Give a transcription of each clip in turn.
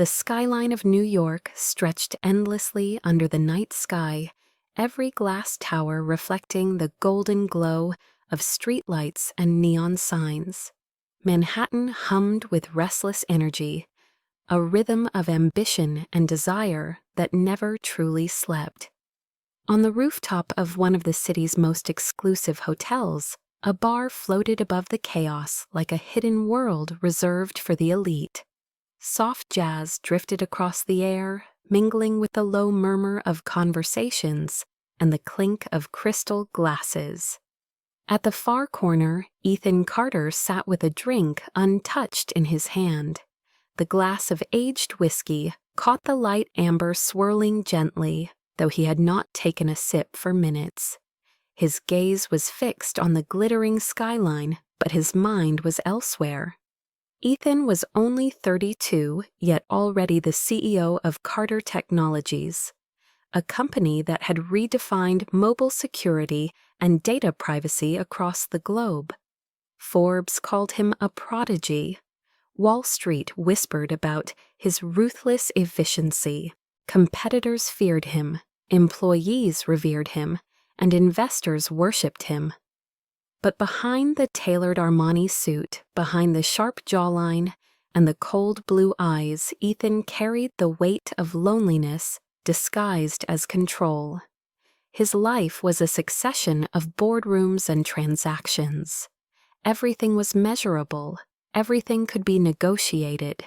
The skyline of New York stretched endlessly under the night sky, every glass tower reflecting the golden glow of streetlights and neon signs. Manhattan hummed with restless energy, a rhythm of ambition and desire that never truly slept. On the rooftop of one of the city's most exclusive hotels, a bar floated above the chaos like a hidden world reserved for the elite. Soft jazz drifted across the air, mingling with the low murmur of conversations and the clink of crystal glasses. At the far corner, Ethan Carter sat with a drink untouched in his hand. The glass of aged whiskey caught the light amber swirling gently, though he had not taken a sip for minutes. His gaze was fixed on the glittering skyline, but his mind was elsewhere. Ethan was only 32, yet already the CEO of Carter Technologies, a company that had redefined mobile security and data privacy across the globe. Forbes called him a prodigy. Wall Street whispered about his ruthless efficiency. Competitors feared him, employees revered him, and investors worshipped him. But behind the tailored Armani suit, behind the sharp jawline, and the cold blue eyes, Ethan carried the weight of loneliness disguised as control. His life was a succession of boardrooms and transactions. Everything was measurable. Everything could be negotiated.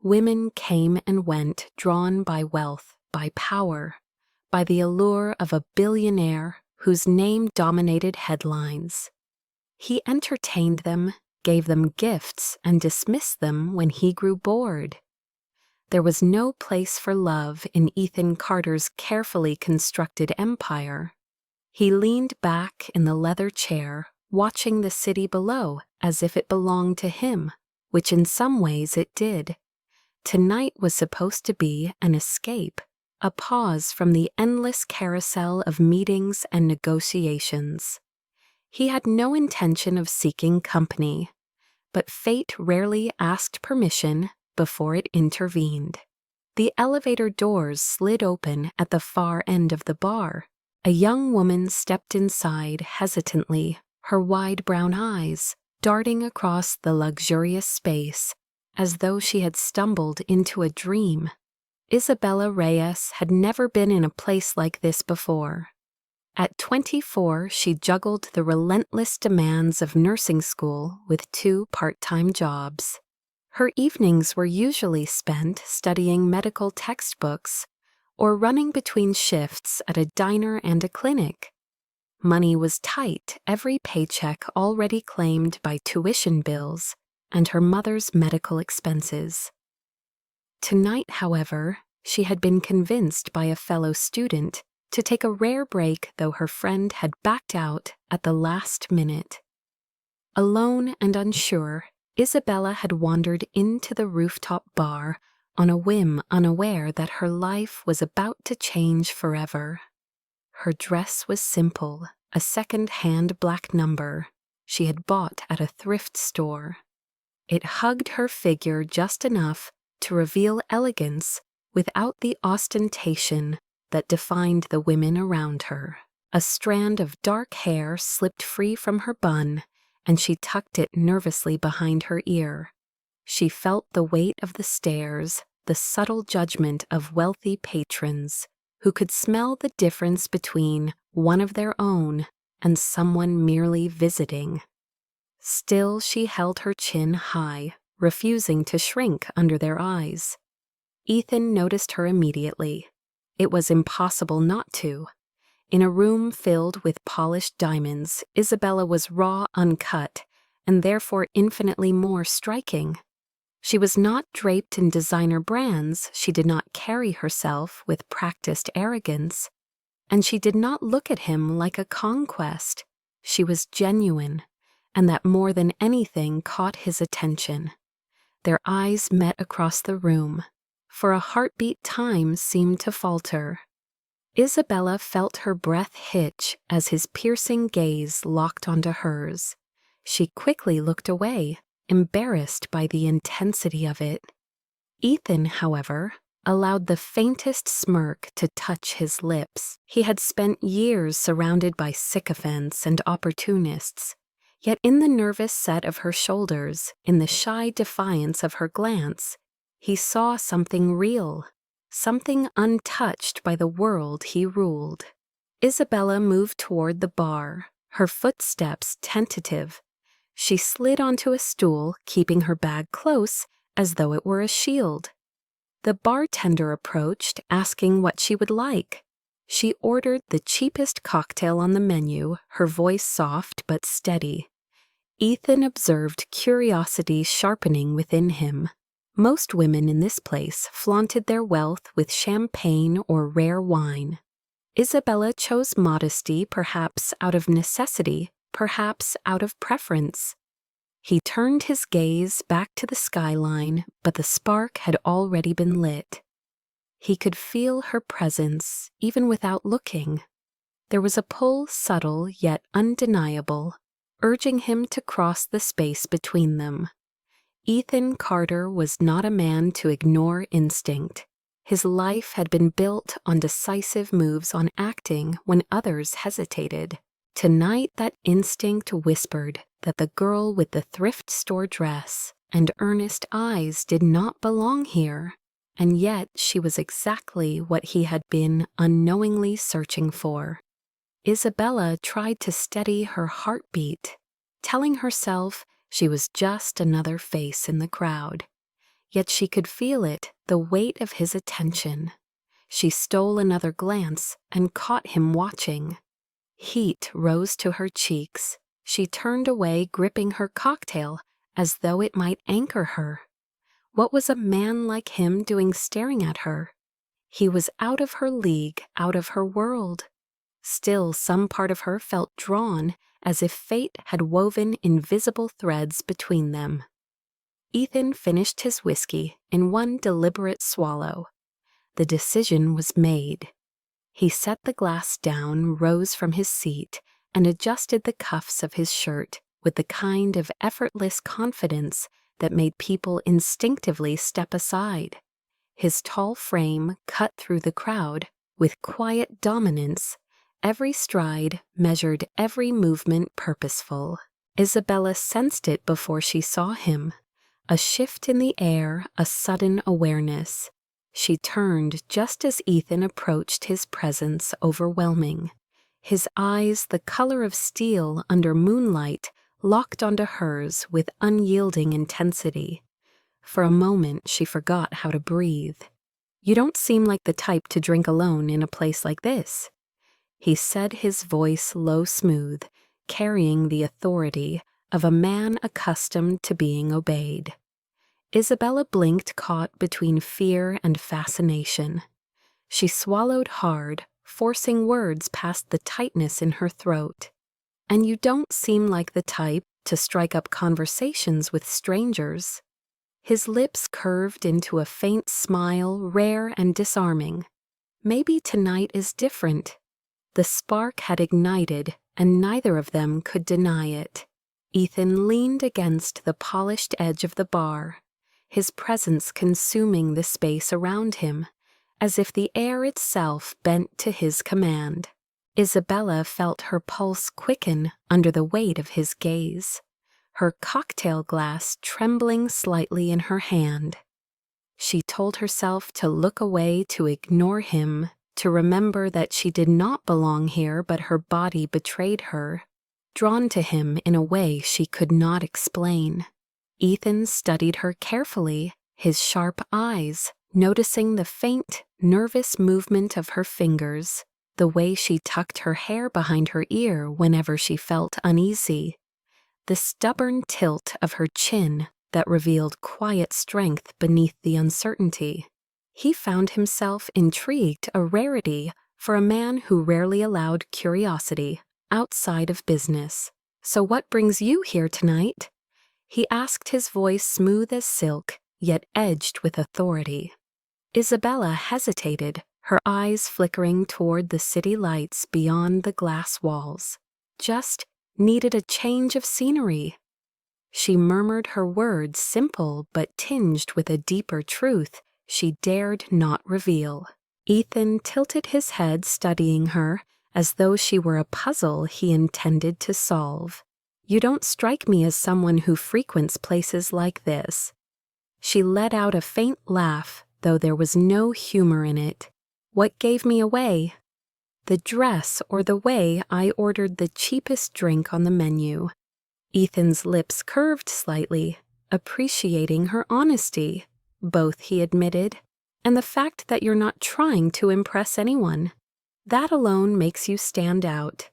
Women came and went, drawn by wealth, by power, by the allure of a billionaire whose name dominated headlines. He entertained them, gave them gifts, and dismissed them when he grew bored. There was no place for love in Ethan Carter's carefully constructed empire. He leaned back in the leather chair, watching the city below as if it belonged to him, which in some ways it did. Tonight was supposed to be an escape, a pause from the endless carousel of meetings and negotiations. He had no intention of seeking company, but fate rarely asked permission before it intervened. The elevator doors slid open at the far end of the bar. A young woman stepped inside hesitantly, her wide brown eyes darting across the luxurious space as though she had stumbled into a dream. Isabella Reyes had never been in a place like this before. At 24, she juggled the relentless demands of nursing school with 2 part-time jobs. Her evenings were usually spent studying medical textbooks or running between shifts at a diner and a clinic. Money was tight, every paycheck already claimed by tuition bills and her mother's medical expenses. Tonight, however, she had been convinced by a fellow student to take a rare break, though her friend had backed out at the last minute. Alone and unsure, Isabella had wandered into the rooftop bar on a whim, unaware that her life was about to change forever. Her dress was simple, a second-hand black number she had bought at a thrift store. It hugged her figure just enough to reveal elegance without the ostentation that defined the women around her. A strand of dark hair slipped free from her bun, and she tucked it nervously behind her ear. She felt the weight of the stares, the subtle judgment of wealthy patrons who could smell the difference between one of their own and someone merely visiting. Still, she held her chin high, refusing to shrink under their eyes. Ethan noticed her immediately. It was impossible not to. In a room filled with polished diamonds, Isabella was raw, uncut, and therefore infinitely more striking. She was not draped in designer brands, she did not carry herself with practiced arrogance, and she did not look at him like a conquest. She was genuine, and that more than anything caught his attention. Their eyes met across the room. For a heartbeat, time seemed to falter. Isabella felt her breath hitch as his piercing gaze locked onto hers. She quickly looked away, embarrassed by the intensity of it. Ethan, however, allowed the faintest smirk to touch his lips. He had spent years surrounded by sycophants and opportunists, yet in the nervous set of her shoulders, in the shy defiance of her glance, he saw something real, something untouched by the world he ruled. Isabella moved toward the bar, her footsteps tentative. She slid onto a stool, keeping her bag close as though it were a shield. The bartender approached, asking what she would like. She ordered the cheapest cocktail on the menu, her voice soft but steady. Ethan observed curiosity sharpening within him. Most women in this place flaunted their wealth with champagne or rare wine. Isabella chose modesty, perhaps out of necessity, perhaps out of preference. He turned his gaze back to the skyline, but the spark had already been lit. He could feel her presence, even without looking. There was a pull subtle yet undeniable, urging him to cross the space between them. Ethan Carter was not a man to ignore instinct. His life had been built on decisive moves, on acting when others hesitated. Tonight that instinct whispered that the girl with the thrift store dress and earnest eyes did not belong here, and yet she was exactly what he had been unknowingly searching for. Isabella tried to steady her heartbeat, telling herself she was just another face in the crowd. Yet she could feel it, the weight of his attention. She stole another glance and caught him watching. Heat rose to her cheeks. She turned away, gripping her cocktail as though it might anchor her. What was a man like him doing staring at her? He was out of her league, out of her world. Still, some part of her felt drawn, as if fate had woven invisible threads between them. Ethan finished his whiskey in one deliberate swallow. The decision was made. He set the glass down, rose from his seat, and adjusted the cuffs of his shirt with the kind of effortless confidence that made people instinctively step aside. His tall frame cut through the crowd with quiet dominance, every stride measured, every movement purposeful. Isabella sensed it before she saw him. A shift in the air, a sudden awareness. She turned just as Ethan approached, his presence overwhelming. His eyes, the color of steel under moonlight, locked onto hers with unyielding intensity. For a moment she forgot how to breathe. "You don't seem like the type to drink alone in a place like this," he said, his voice low smooth, carrying the authority of a man accustomed to being obeyed. Isabella blinked, caught between fear and fascination. She swallowed hard, forcing words past the tightness in her throat. "And you don't seem like the type to strike up conversations with strangers." His lips curved into a faint smile, rare and disarming. Maybe tonight is different. The spark had ignited, and neither of them could deny it. Ethan leaned against the polished edge of the bar, his presence consuming the space around him, as if the air itself bent to his command. Isabella felt her pulse quicken under the weight of his gaze, her cocktail glass trembling slightly in her hand. She told herself to look away, to ignore him, to remember that she did not belong here, but her body betrayed her, drawn to him in a way she could not explain. Ethan studied her carefully, his sharp eyes, noticing the faint, nervous movement of her fingers, the way she tucked her hair behind her ear whenever she felt uneasy, the stubborn tilt of her chin that revealed quiet strength beneath the uncertainty. He found himself intrigued, a rarity for a man who rarely allowed curiosity outside of business. "So what brings you here tonight?" he asked, his voice smooth as silk, yet edged with authority. Isabella hesitated, her eyes flickering toward the city lights beyond the glass walls. "Just needed a change of scenery." She murmured her words, simple but tinged with a deeper truth she dared not reveal. Ethan tilted his head, studying her, as though she were a puzzle he intended to solve. "You don't strike me as someone who frequents places like this." She let out a faint laugh, though there was no humor in it. "What gave me away?" "The dress, or the way I ordered the cheapest drink on the menu." Ethan's lips curved slightly, appreciating her honesty. "Both," he admitted. "And the fact that you're not trying to impress anyone. That alone makes you stand out."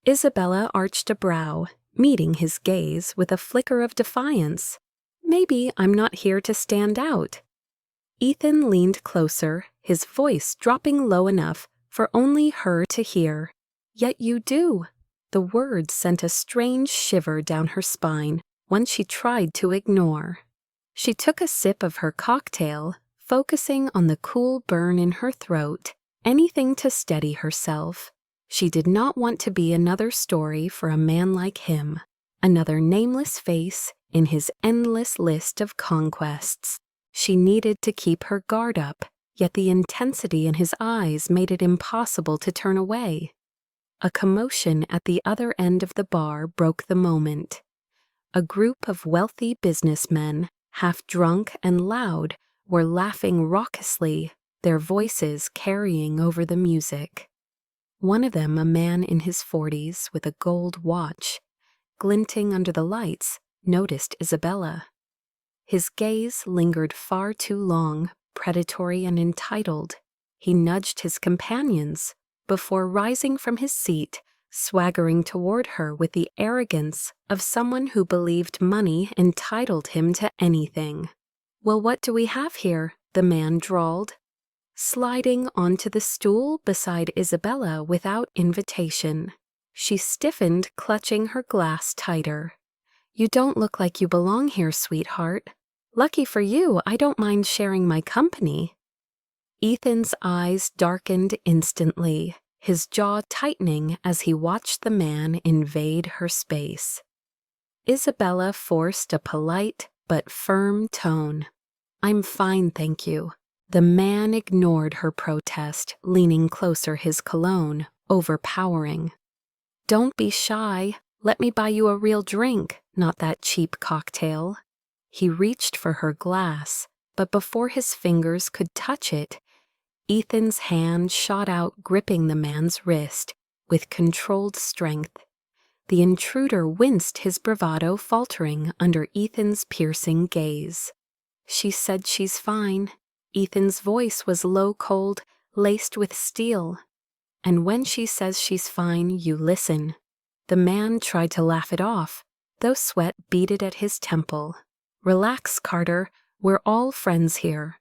Isabella arched a brow, meeting his gaze with a flicker of defiance. "Maybe I'm not here to stand out." Ethan leaned closer, his voice dropping low enough for only her to hear. "Yet you do." The words sent a strange shiver down her spine, one she tried to ignore. She took a sip of her cocktail, focusing on the cool burn in her throat, anything to steady herself. She did not want to be another story for a man like him, another nameless face in his endless list of conquests. She needed to keep her guard up, yet the intensity in his eyes made it impossible to turn away. A commotion at the other end of the bar broke the moment. A group of wealthy businessmen, half drunk and loud, were laughing raucously, their voices carrying over the music. One of them, a man in his 40s with a gold watch, glinting under the lights, noticed Isabella. His gaze lingered far too long, predatory and entitled. He nudged his companions before rising from his seat, swaggering toward her with the arrogance of someone who believed money entitled him to anything. "Well, what do we have here?" the man drawled, sliding onto the stool beside Isabella without invitation. She stiffened, clutching her glass tighter. "You don't look like you belong here, sweetheart. Lucky for you, I don't mind sharing my company." Ethan's eyes darkened instantly, his jaw tightening as he watched the man invade her space. Isabella forced a polite but firm tone. "I'm fine, thank you." The man ignored her protest, leaning closer, his cologne overpowering. "Don't be shy. Let me buy you a real drink, not that cheap cocktail." He reached for her glass, but before his fingers could touch it, Ethan's hand shot out, gripping the man's wrist with controlled strength. The intruder winced, his bravado faltering under Ethan's piercing gaze. "She said she's fine." Ethan's voice was low, cold, laced with steel. "And when she says she's fine, you listen." The man tried to laugh it off, though sweat beaded at his temple. "Relax, Carter. We're all friends here."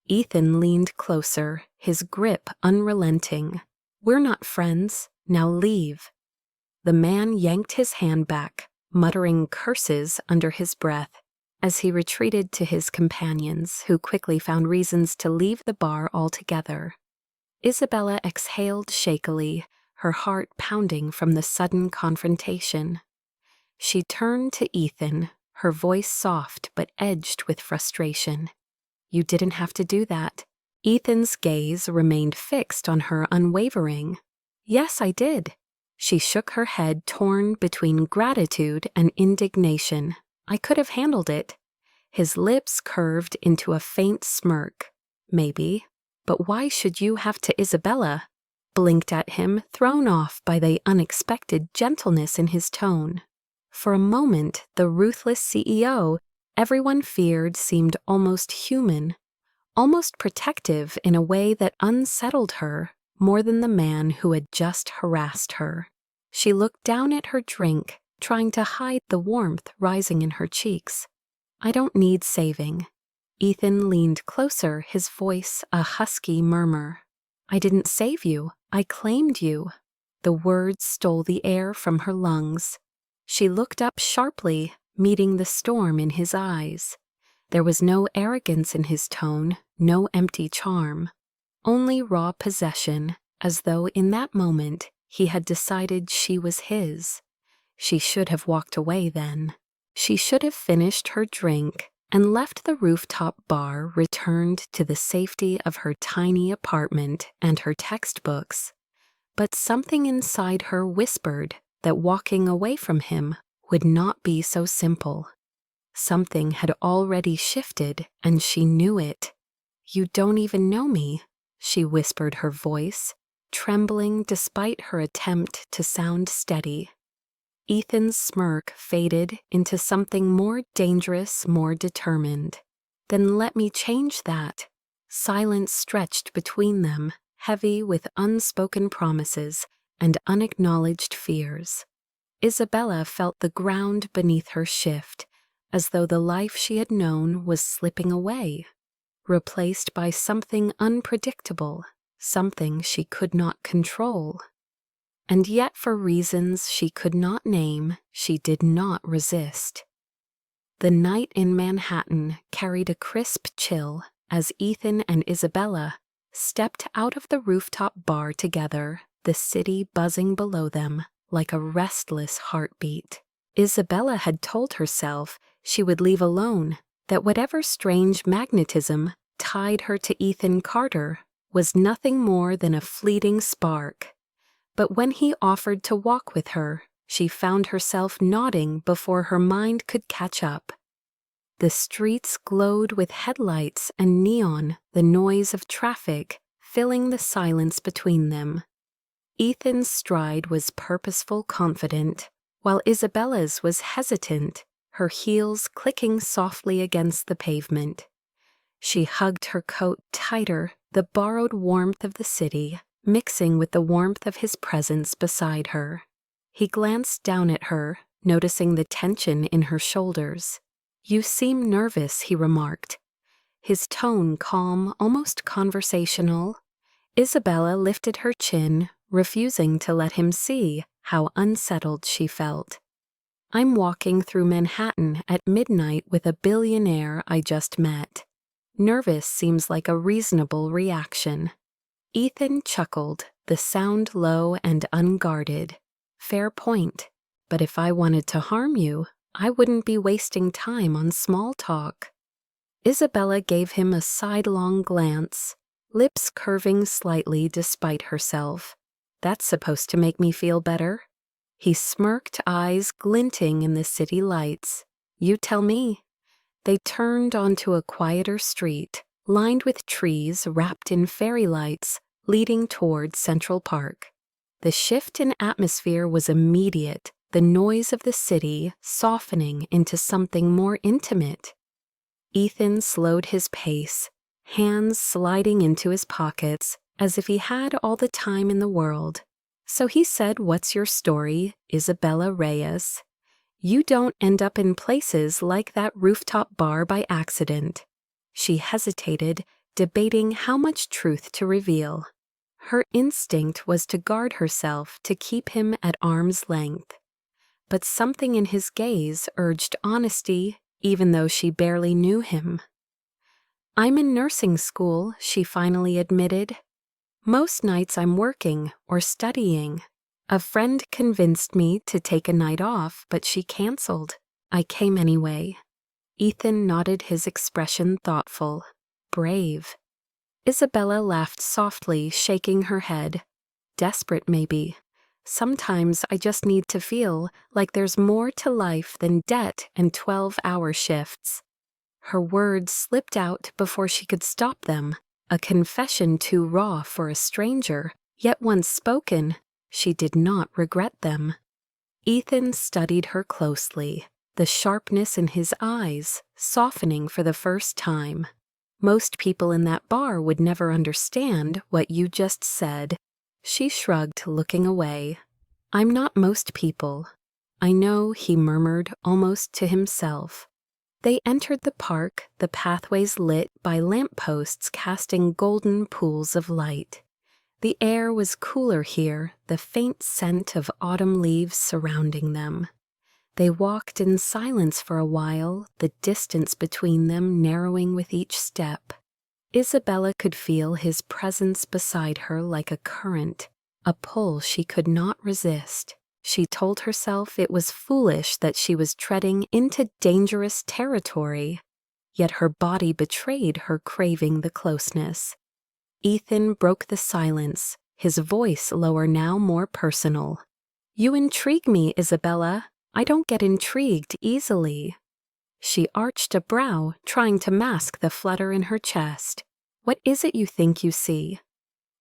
Ethan leaned closer, his grip unrelenting. "We're not friends. Now leave." The man yanked his hand back, muttering curses under his breath, as he retreated to his companions, who quickly found reasons to leave the bar altogether. Isabella exhaled shakily, her heart pounding from the sudden confrontation. She turned to Ethan, her voice soft but edged with frustration. "You didn't have to do that." Ethan's gaze remained fixed on her, unwavering. "Yes, I did." She shook her head, torn between gratitude and indignation. "I could have handled it." His lips curved into a faint smirk. "Maybe. But why should you have to?" Isabella blinked at him, thrown off by the unexpected gentleness in his tone. For a moment, the ruthless CEO everyone feared seemed almost human, almost protective in a way that unsettled her more than the man who had just harassed her. She looked down at her drink, trying to hide the warmth rising in her cheeks. "I don't need saving." Ethan leaned closer, his voice a husky murmur. "I didn't save you. I claimed you." The words stole the air from her lungs. She looked up sharply, meeting the storm in his eyes. There was no arrogance in his tone, no empty charm, only raw possession, as though in that moment he had decided she was his. She should have walked away then. She should have finished her drink and left the rooftop bar, returned to the safety of her tiny apartment and her textbooks. But something inside her whispered that walking away from him would not be so simple. Something had already shifted, and she knew it. "You don't even know me," she whispered, her voice trembling despite her attempt to sound steady. Ethan's smirk faded into something more dangerous, more determined. "Then let me change that." Silence stretched between them, heavy with unspoken promises and unacknowledged fears. Isabella felt the ground beneath her shift, as though the life she had known was slipping away, replaced by something unpredictable, something she could not control. And yet, for reasons she could not name, she did not resist. The night in Manhattan carried a crisp chill as Ethan and Isabella stepped out of the rooftop bar together, the city buzzing below them like a restless heartbeat. Isabella had told herself she would leave alone, that whatever strange magnetism tied her to Ethan Carter was nothing more than a fleeting spark. But when he offered to walk with her, she found herself nodding before her mind could catch up. The streets glowed with headlights and neon, the noise of traffic filling the silence between them. Ethan's stride was purposeful, confident, while Isabella's was hesitant, her heels clicking softly against the pavement. She hugged her coat tighter, the borrowed warmth of the city mixing with the warmth of his presence beside her. He glanced down at her, noticing the tension in her shoulders. "You seem nervous," he remarked, his tone calm, almost conversational. Isabella lifted her chin, refusing to let him see how unsettled she felt. "I'm walking through Manhattan at midnight with a billionaire I just met. Nervous seems like a reasonable reaction." Ethan chuckled, the sound low and unguarded. "Fair point, but if I wanted to harm you, I wouldn't be wasting time on small talk." Isabella gave him a sidelong glance, lips curving slightly despite herself. "That's supposed to make me feel better?" He smirked, eyes glinting in the city lights. "You tell me." They turned onto a quieter street, lined with trees wrapped in fairy lights, leading toward Central Park. The shift in atmosphere was immediate, the noise of the city softening into something more intimate. Ethan slowed his pace, hands sliding into his pockets as if he had all the time in the world. So he said, "What's your story, Isabella Reyes? You don't end up in places like that rooftop bar by accident." She hesitated, debating how much truth to reveal. Her instinct was to guard herself, to keep him at arm's length. But something in his gaze urged honesty, even though she barely knew him. "I'm in nursing school," she finally admitted. "Most nights I'm working or studying. A friend convinced me to take a night off, but she canceled. I came anyway." Ethan nodded, his expression thoughtful. "Brave." Isabella laughed softly, shaking her head. "Desperate, maybe. Sometimes I just need to feel like there's more to life than debt and 12-hour shifts." Her words slipped out before she could stop them, a confession too raw for a stranger, yet once spoken, she did not regret them. Ethan studied her closely, the sharpness in his eyes softening for the first time. "Most people in that bar would never understand what you just said." She shrugged, looking away. "I'm not most people." "I know," he murmured, almost to himself. They entered the park, the pathways lit by lampposts casting golden pools of light. The air was cooler here, the faint scent of autumn leaves surrounding them. They walked in silence for a while, the distance between them narrowing with each step. Isabella could feel his presence beside her like a current, a pull she could not resist. She told herself it was foolish that she was treading into dangerous territory, yet her body betrayed her craving the closeness. Ethan broke the silence, his voice lower now, more personal. "You intrigue me, Isabella. I don't get intrigued easily." She arched a brow, trying to mask the flutter in her chest. "What is it you think you see?"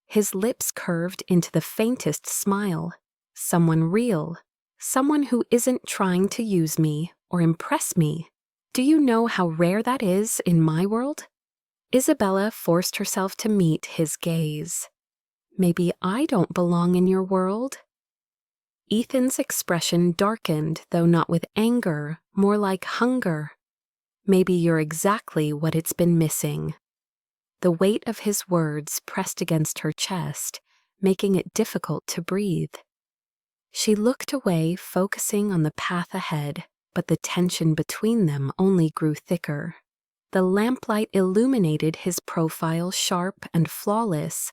His lips curved into the faintest smile. "Someone real. Someone who isn't trying to use me or impress me. Do you know how rare that is in my world?" Isabella forced herself to meet his gaze. "Maybe I don't belong in your world?" Ethan's expression darkened, though not with anger, more like hunger. "Maybe you're exactly what it's been missing." The weight of his words pressed against her chest, making it difficult to breathe. She looked away, focusing on the path ahead, but the tension between them only grew thicker. The lamplight illuminated his profile sharp and flawless,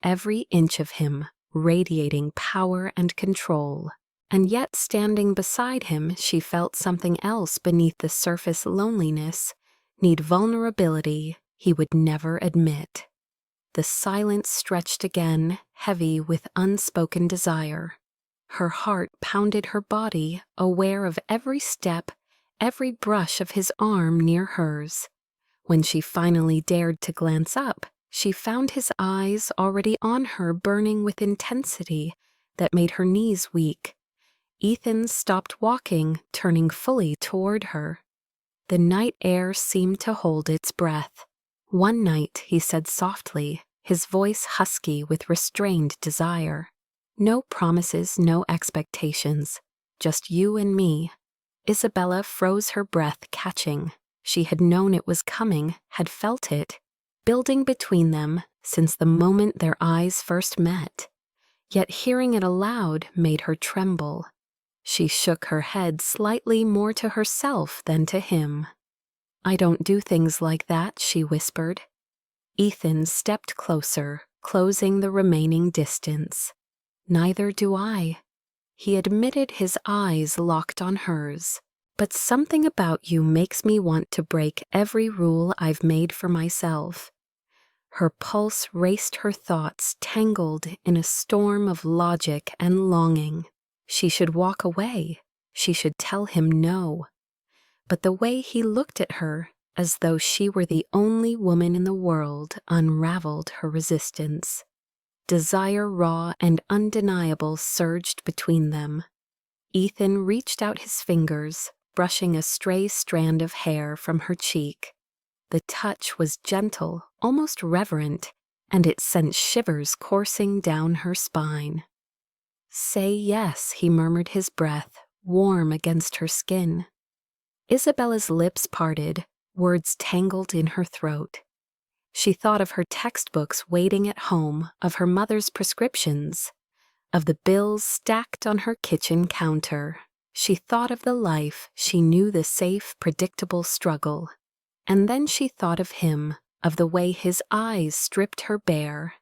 every inch of him radiating power and control. And yet, standing beside him, she felt something else beneath the surface loneliness, need vulnerability he would never admit. The silence stretched again, heavy with unspoken desire. Her heart pounded her body, aware of every step, every brush of his arm near hers. When she finally dared to glance up, she found his eyes already on her, burning with intensity that made her knees weak. Ethan stopped walking, turning fully toward her. The night air seemed to hold its breath. "One night," he said softly, his voice husky with restrained desire. "No promises, no expectations. Just you and me." Isabella froze her breath, catching. She had known it was coming, had felt it, building between them since the moment their eyes first met. Yet hearing it aloud made her tremble. She shook her head slightly, more to herself than to him. "I don't do things like that," she whispered. Ethan stepped closer, closing the remaining distance. "Neither do I." He admitted, his eyes locked on hers. "But something about you makes me want to break every rule I've made for myself." Her pulse raced, her thoughts tangled in a storm of logic and longing. She should walk away. She should tell him no. But the way he looked at her, as though she were the only woman in the world, unraveled her resistance. Desire, raw and undeniable, surged between them. Ethan reached out his fingers, brushing a stray strand of hair from her cheek. The touch was gentle, almost reverent, and it sent shivers coursing down her spine. "Say yes," he murmured, his breath warm against her skin. Isabella's lips parted, words tangled in her throat. She thought of her textbooks waiting at home, of her mother's prescriptions, of the bills stacked on her kitchen counter. She thought of the life she knew, the safe, predictable struggle. And then she thought of him, of the way his eyes stripped her bare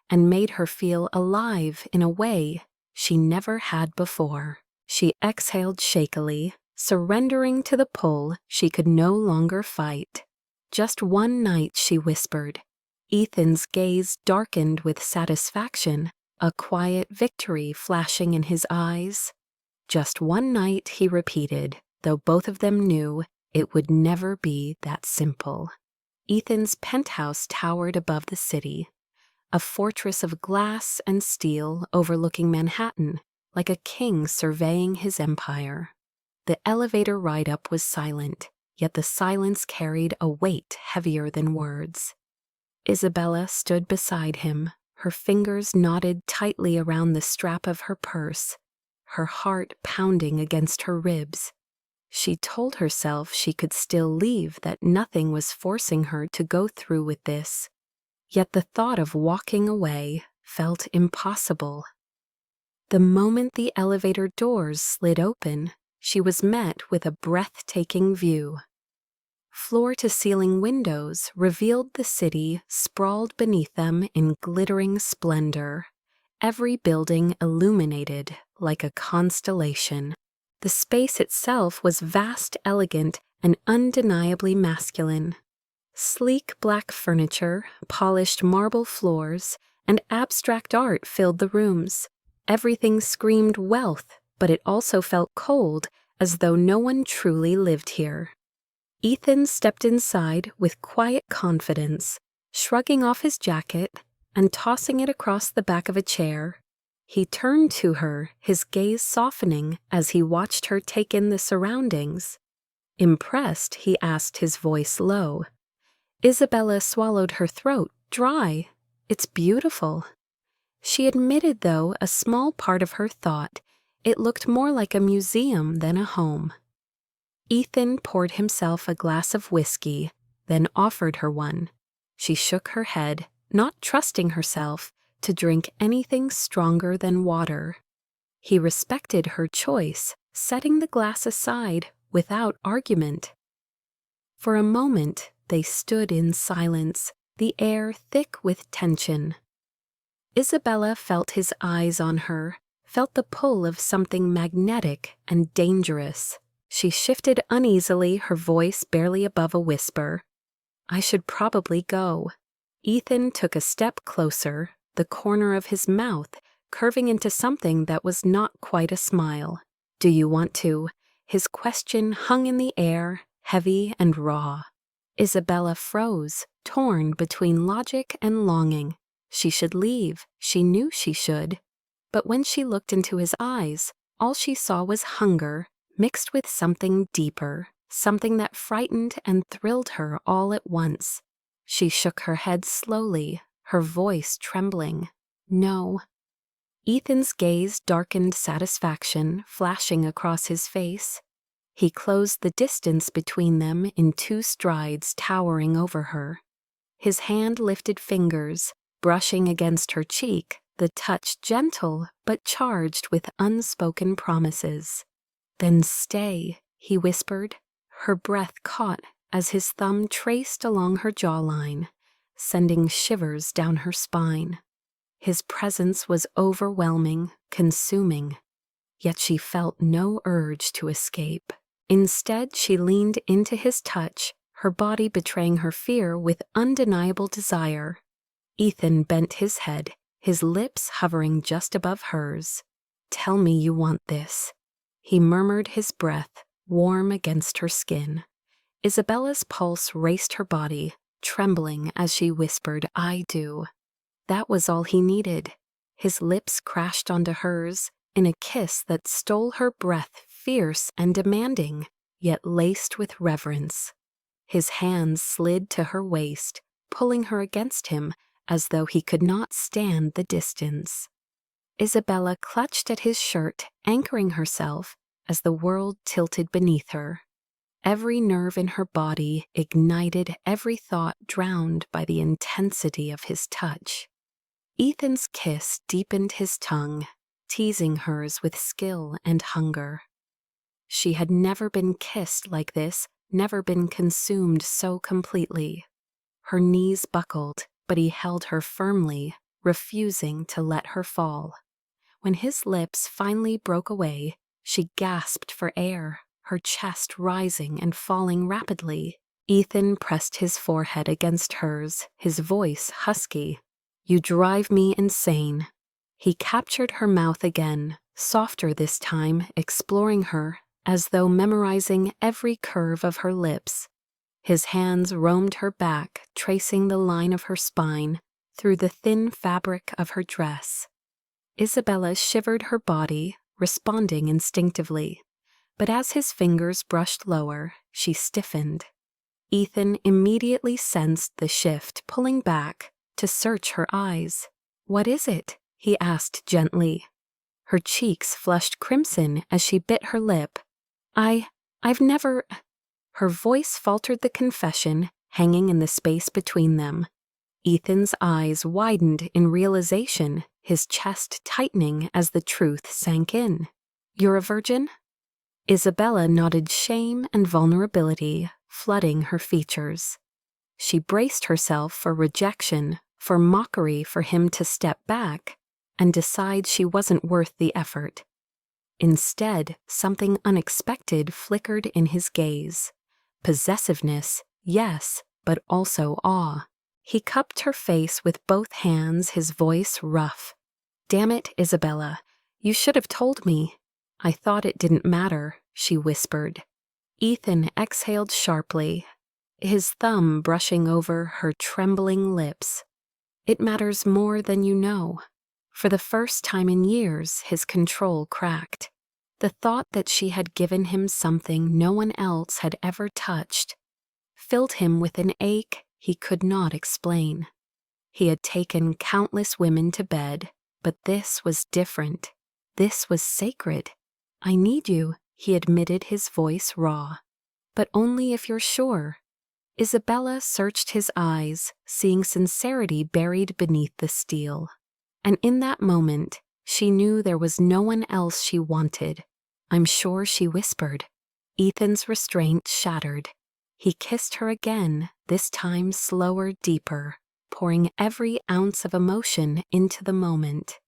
and made her feel alive in a way she never had before. She exhaled shakily, surrendering to the pull she could no longer fight. "Just one night," she whispered. Ethan's gaze darkened with satisfaction, a quiet victory flashing in his eyes. "Just one night," he repeated, though both of them knew it would never be that simple. Ethan's penthouse towered above the city, a fortress of glass and steel overlooking Manhattan, like a king surveying his empire. The elevator ride-up was silent, yet the silence carried a weight heavier than words. Isabella stood beside him, her fingers knotted tightly around the strap of her purse, her heart pounding against her ribs. She told herself she could still leave, that nothing was forcing her to go through with this. Yet the thought of walking away felt impossible. The moment the elevator doors slid open, she was met with a breathtaking view. Floor-to-ceiling windows revealed the city sprawled beneath them in glittering splendor, every building illuminated like a constellation. The space itself was vast, elegant, and undeniably masculine. Sleek black furniture, polished marble floors, and abstract art filled the rooms. Everything screamed wealth, but it also felt cold, as though no one truly lived here. Ethan stepped inside with quiet confidence, shrugging off his jacket and tossing it across the back of a chair. He turned to her, his gaze softening as he watched her take in the surroundings. Impressed, he asked, his voice low. Isabella swallowed her throat dry. "It's beautiful." She admitted, though, a small part of her thought. It looked more like a museum than a home. Ethan poured himself a glass of whiskey, then offered her one. She shook her head, not trusting herself to drink anything stronger than water. He respected her choice, setting the glass aside without argument. For a moment, they stood in silence, the air thick with tension. Isabella felt his eyes on her, felt the pull of something magnetic and dangerous. She shifted uneasily, her voice barely above a whisper. "I should probably go." Ethan took a step closer, the corner of his mouth curving into something that was not quite a smile. "Do you want to?" His question hung in the air, heavy and raw. Isabella froze, torn between logic and longing. She should leave, she knew she should. But when she looked into his eyes, all she saw was hunger, mixed with something deeper, something that frightened and thrilled her all at once. She shook her head slowly, her voice trembling. "No." Ethan's gaze darkened satisfaction, flashing across his face. He closed the distance between them in 2 strides, towering over her. His hand lifted fingers, brushing against her cheek, the touch gentle but charged with unspoken promises. "Then stay," he whispered. Her breath caught as his thumb traced along her jawline, sending shivers down her spine. His presence was overwhelming, consuming, yet she felt no urge to escape. Instead, she leaned into his touch, her body betraying her fear with undeniable desire. Ethan bent his head, his lips hovering just above hers. "Tell me you want this." He murmured, his breath warm against her skin. Isabella's pulse raced her body, trembling as she whispered, "I do." That was all he needed. His lips crashed onto hers in a kiss that stole her breath, fierce and demanding, yet laced with reverence. His hands slid to her waist, pulling her against him as though he could not stand the distance. Isabella clutched at his shirt, anchoring herself as the world tilted beneath her. Every nerve in her body ignited, every thought drowned by the intensity of his touch. Ethan's kiss deepened his tongue, teasing hers with skill and hunger. She had never been kissed like this, never been consumed so completely. Her knees buckled, but he held her firmly, refusing to let her fall. When his lips finally broke away, she gasped for air, her chest rising and falling rapidly. Ethan pressed his forehead against hers, his voice husky. "You drive me insane." He captured her mouth again, softer this time, exploring her, as though memorizing every curve of her lips. His hands roamed her back, tracing the line of her spine, through the thin fabric of her dress. Isabella shivered her body, responding instinctively, but as his fingers brushed lower, she stiffened. Ethan immediately sensed the shift, pulling back to search her eyes. "What is it?" he asked gently. Her cheeks flushed crimson as she bit her lip. I've never..." Her voice faltered the confession, hanging in the space between them. Ethan's eyes widened in realization, his chest tightening as the truth sank in. "You're a virgin?" Isabella nodded, shame and vulnerability flooding her features. She braced herself for rejection, for mockery, for him to step back and decide she wasn't worth the effort. Instead, something unexpected flickered in his gaze. Possessiveness, yes, but also awe. He cupped her face with both hands, his voice rough. "Damn it, Isabella, you should have told me." "I thought it didn't matter," she whispered. Ethan exhaled sharply, his thumb brushing over her trembling lips. "It matters more than you know." For the first time in years, his control cracked. The thought that she had given him something no one else had ever touched filled him with an ache he could not explain. He had taken countless women to bed, but this was different. This was sacred. "I need you," he admitted, his voice raw. "But only if you're sure." Isabella searched his eyes, seeing sincerity buried beneath the steel. And in that moment, she knew there was no one else she wanted. "I'm sure," she whispered. Ethan's restraint shattered. He kissed her again, this time slower, deeper, pouring every ounce of emotion into the moment.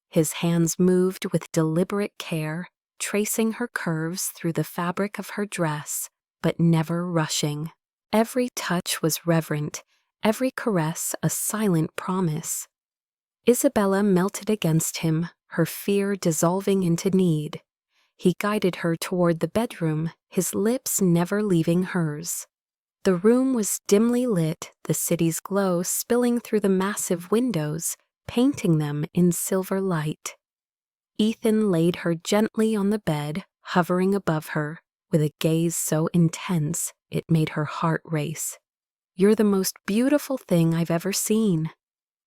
His hands moved with deliberate care, tracing her curves through the fabric of her dress, but never rushing. Every touch was reverent, every caress a silent promise. Isabella melted against him, her fear dissolving into need. He guided her toward the bedroom, his lips never leaving hers. The room was dimly lit, the city's glow spilling through the massive windows, painting them in silver light. Ethan laid her gently on the bed, hovering above her, with a gaze so intense it made her heart race. "You're the most beautiful thing I've ever seen,"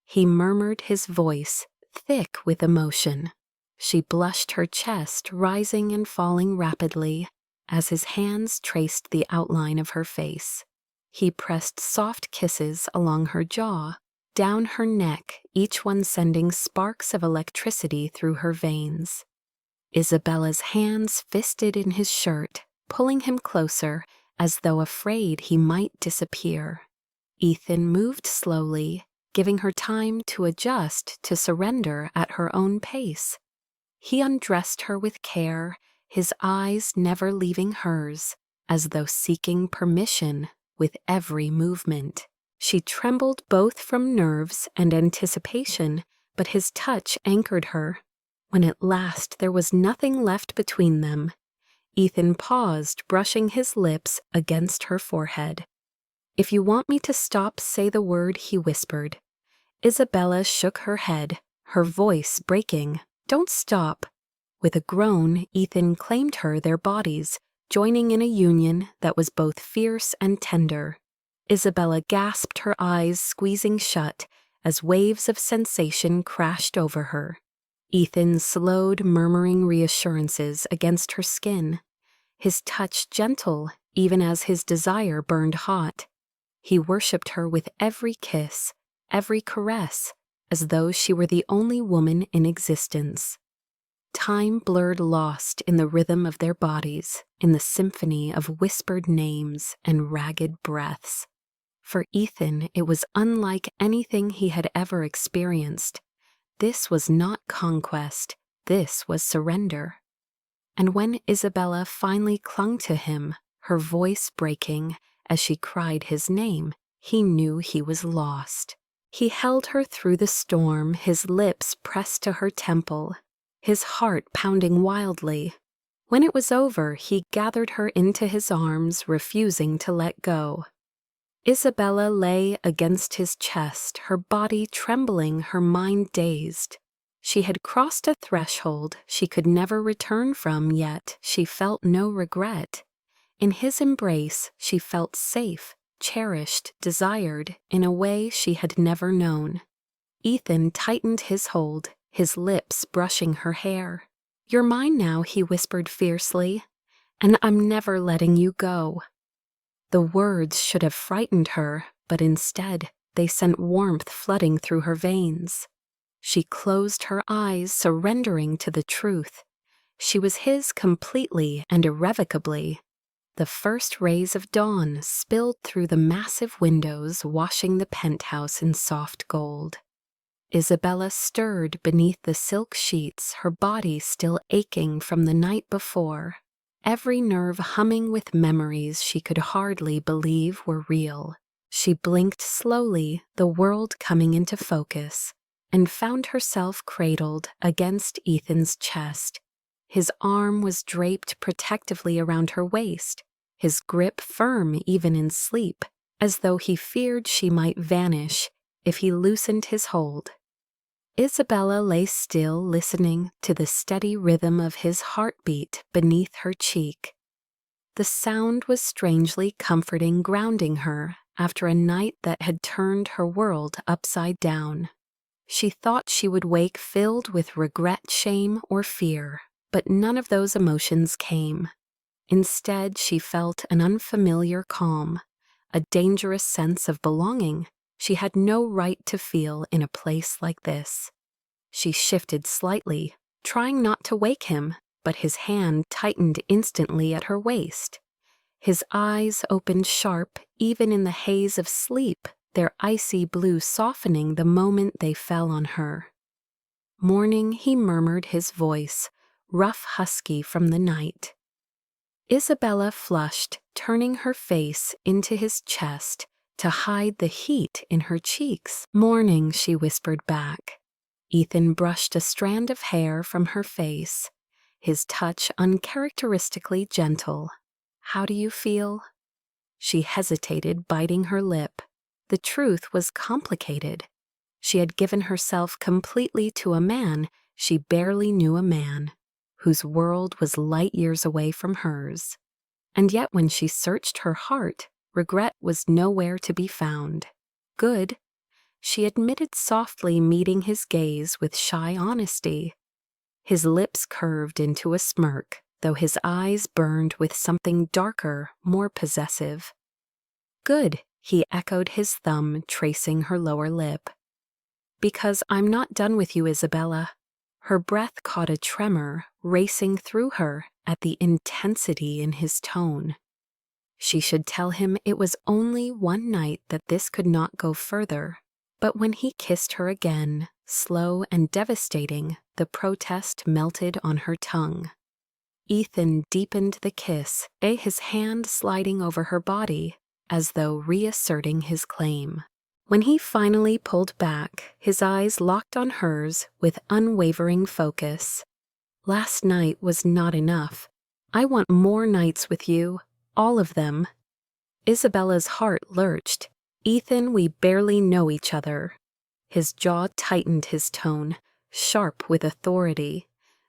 he murmured, his voice thick with emotion. She blushed, her chest rising and falling rapidly as his hands traced the outline of her face. He pressed soft kisses along her jaw, down her neck, each one sending sparks of electricity through her veins. Isabella's hands fisted in his shirt, pulling him closer as though afraid he might disappear. Ethan moved slowly, giving her time to adjust, to surrender at her own pace. He undressed her with care, his eyes never leaving hers, as though seeking permission with every movement. She trembled both from nerves and anticipation, but his touch anchored her. When at last there was nothing left between them, Ethan paused, brushing his lips against her forehead. "If you want me to stop, say the word," he whispered. Isabella shook her head, her voice breaking. "Don't stop." With a groan, Ethan claimed her, their bodies, joining in a union that was both fierce and tender. Isabella gasped, her eyes squeezing shut as waves of sensation crashed over her. Ethan slowed, murmuring reassurances against her skin, his touch gentle even as his desire burned hot. He worshipped her with every kiss, every caress, as though she were the only woman in existence. Time blurred, lost in the rhythm of their bodies, in the symphony of whispered names and ragged breaths. For Ethan, it was unlike anything he had ever experienced. This was not conquest, this was surrender. And when Isabella finally clung to him, her voice breaking as she cried his name, he knew he was lost. He held her through the storm, his lips pressed to her temple, his heart pounding wildly. When it was over, he gathered her into his arms, refusing to let go. Isabella lay against his chest, her body trembling, her mind dazed. She had crossed a threshold she could never return from, yet she felt no regret. In his embrace, she felt safe, cherished, desired, in a way she had never known. Ethan tightened his hold, his lips brushing her hair. "You're mine now," he whispered fiercely, "and I'm never letting you go." The words should have frightened her, but instead they sent warmth flooding through her veins. She closed her eyes, surrendering to the truth. She was his completely and irrevocably. The first rays of dawn spilled through the massive windows, washing the penthouse in soft gold. Isabella stirred beneath the silk sheets, her body still aching from the night before, every nerve humming with memories she could hardly believe were real. She blinked slowly, the world coming into focus, and found herself cradled against Ethan's chest. His arm was draped protectively around her waist, his grip firm even in sleep, as though he feared she might vanish if he loosened his hold. Isabella lay still, listening to the steady rhythm of his heartbeat beneath her cheek. The sound was strangely comforting, grounding her after a night that had turned her world upside down. She thought she would wake filled with regret, shame, or fear, but none of those emotions came. Instead, she felt an unfamiliar calm, a dangerous sense of belonging she had no right to feel in a place like this. She shifted slightly, trying not to wake him, but his hand tightened instantly at her waist. His eyes opened sharp, even in the haze of sleep, their icy blue softening the moment they fell on her. "Morning," he murmured, his voice, rough, husky from the night. Isabella flushed, turning her face into his chest to hide the heat in her cheeks. "Morning," she whispered back. Ethan brushed a strand of hair from her face, his touch uncharacteristically gentle. "How do you feel?" She hesitated, biting her lip. The truth was complicated. She had given herself completely to a man she barely knew, a man whose world was light years away from hers. And yet when she searched her heart, regret was nowhere to be found. "Good," she admitted softly, meeting his gaze with shy honesty. His lips curved into a smirk, though his eyes burned with something darker, more possessive. "Good," he echoed, his thumb tracing her lower lip. "Because I'm not done with you, Isabella." Her breath caught a tremor, racing through her at the intensity in his tone. She should tell him it was only one night, that this could not go further. But when he kissed her again, slow and devastating, the protest melted on her tongue. Ethan deepened the kiss, his hand sliding over her body, as though reasserting his claim. When he finally pulled back, his eyes locked on hers with unwavering focus. "Last night was not enough. I want more nights with you, all of them." Isabella's heart lurched. "Ethan, we barely know each other." His jaw tightened, his tone sharp with authority.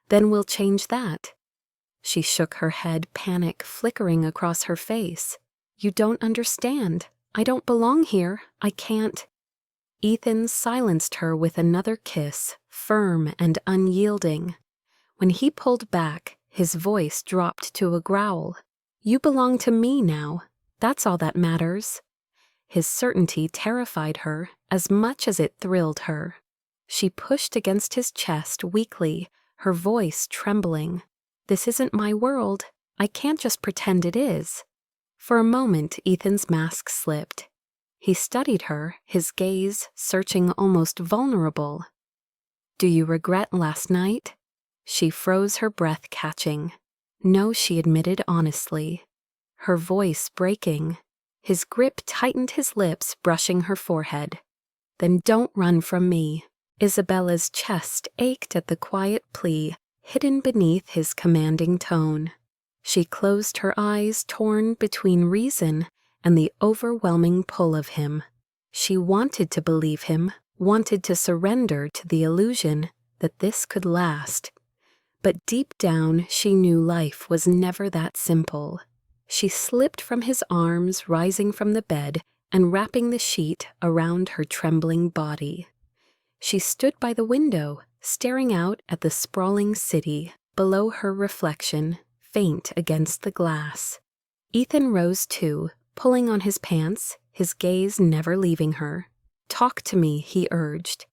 "Then we'll change that." She shook her head, panic flickering across her face. "You don't understand. I don't belong here. I can't." Ethan silenced her with another kiss, firm and unyielding. When he pulled back, his voice dropped to a growl. "You belong to me now. That's all that matters." His certainty terrified her as much as it thrilled her. She pushed against his chest weakly, her voice trembling. "This isn't my world. I can't just pretend it is." For a moment, Ethan's mask slipped. He studied her, his gaze searching, almost vulnerable. "Do you regret last night?" She froze, her breath catching. "No," she admitted honestly, her voice breaking. His grip tightened, his lips brushing her forehead. "Then don't run from me." Isabella's chest ached at the quiet plea hidden beneath his commanding tone. She closed her eyes, torn between reason and the overwhelming pull of him. She wanted to believe him, wanted to surrender to the illusion that this could last. But deep down, she knew life was never that simple. She slipped from his arms, rising from the bed and wrapping the sheet around her trembling body. She stood by the window, staring out at the sprawling city, below her reflection, faint against the glass. Ethan rose too, pulling on his pants, his gaze never leaving her. "Talk to me," he urged.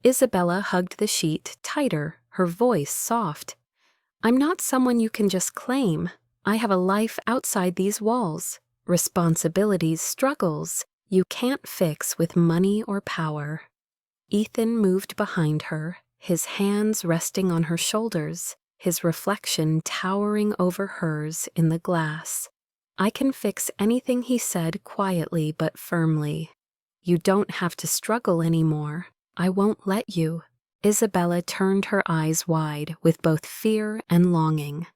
Isabella hugged the sheet tighter, her voice soft. "I'm not someone you can just claim. I have a life outside these walls, responsibilities, struggles you can't fix with money or power." Ethan moved behind her, his hands resting on her shoulders, his reflection towering over hers in the glass. "I can fix anything," he said quietly but firmly. "You don't have to struggle anymore. I won't let you." Isabella turned her eyes wide with both fear and longing.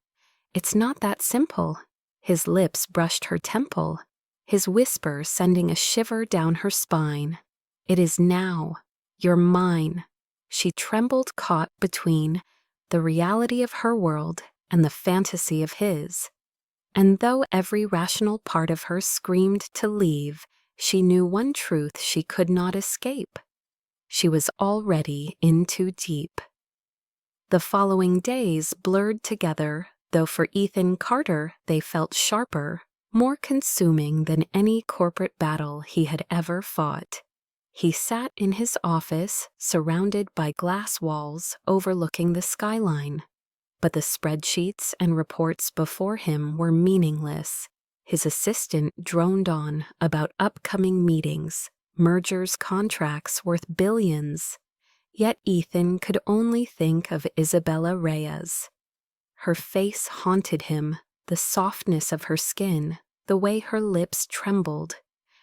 "It's not that simple." His lips brushed her temple, his whisper sending a shiver down her spine. "It is now. You're mine." She trembled, caught between the reality of her world and the fantasy of his. And though every rational part of her screamed to leave, she knew one truth she could not escape. She was already in too deep. The following days blurred together, though for Ethan Carter they felt sharper, more consuming than any corporate battle he had ever fought. He sat in his office, surrounded by glass walls overlooking the skyline. But the spreadsheets and reports before him were meaningless. His assistant droned on about upcoming meetings, mergers, contracts worth billions. Yet Ethan could only think of Isabella Reyes. Her face haunted him, the softness of her skin, the way her lips trembled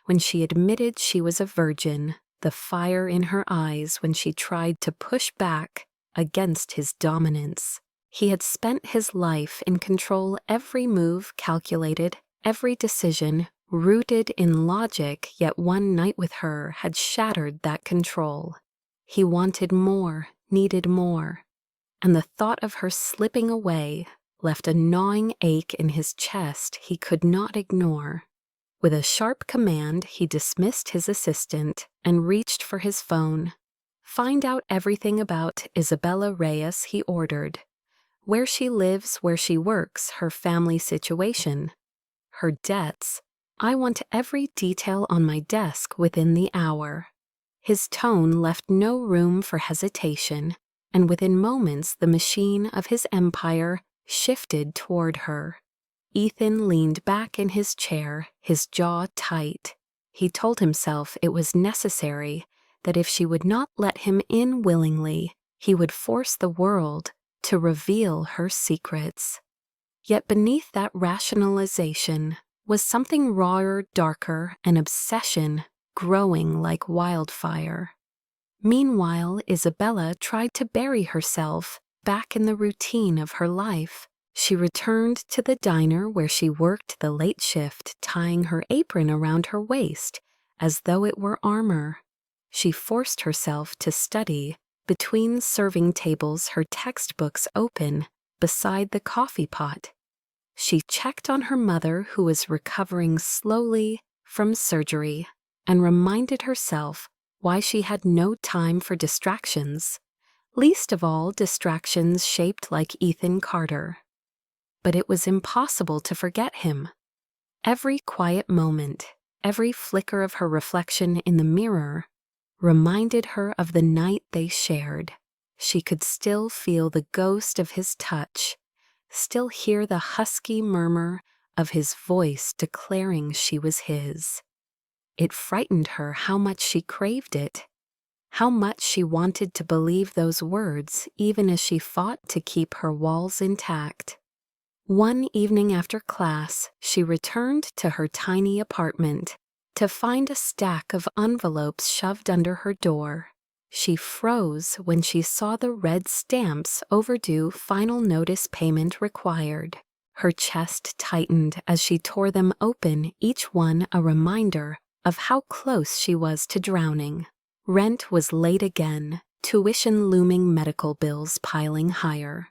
when she admitted she was a virgin, the fire in her eyes when she tried to push back against his dominance. He had spent his life in control, every move calculated, every decision rooted in logic, yet one night with her had shattered that control. He wanted more, needed more, and the thought of her slipping away left a gnawing ache in his chest he could not ignore. With a sharp command, he dismissed his assistant and reached for his phone. "Find out everything about Isabella Reyes," he ordered. "Where she lives, where she works, her family situation, her debts. I want every detail on my desk within the hour." His tone left no room for hesitation, and within moments the machine of his empire shifted toward her. Ethan leaned back in his chair, his jaw tight. He told himself it was necessary, that if she would not let him in willingly, he would force the world to reveal her secrets. Yet beneath that rationalization was something rawer, darker, an obsession growing like wildfire. Meanwhile, Isabella tried to bury herself back in the routine of her life. She returned to the diner where she worked the late shift, tying her apron around her waist as though it were armor. She forced herself to study between serving tables, her textbooks open beside the coffee pot. She checked on her mother, who was recovering slowly from surgery, and reminded herself why she had no time for distractions, least of all distractions shaped like Ethan Carter. But it was impossible to forget him. Every quiet moment, every flicker of her reflection in the mirror reminded her of the night they shared. She could still feel the ghost of his touch, still hear the husky murmur of his voice declaring she was his. It frightened her how much she craved it, how much she wanted to believe those words, even as she fought to keep her walls intact. One evening after class, she returned to her tiny apartment to find a stack of envelopes shoved under her door. She froze when she saw the red stamps: overdue, final notice, payment required. Her chest tightened as she tore them open, each one a reminder of how close she was to drowning. Rent was late again, tuition looming, medical bills piling higher.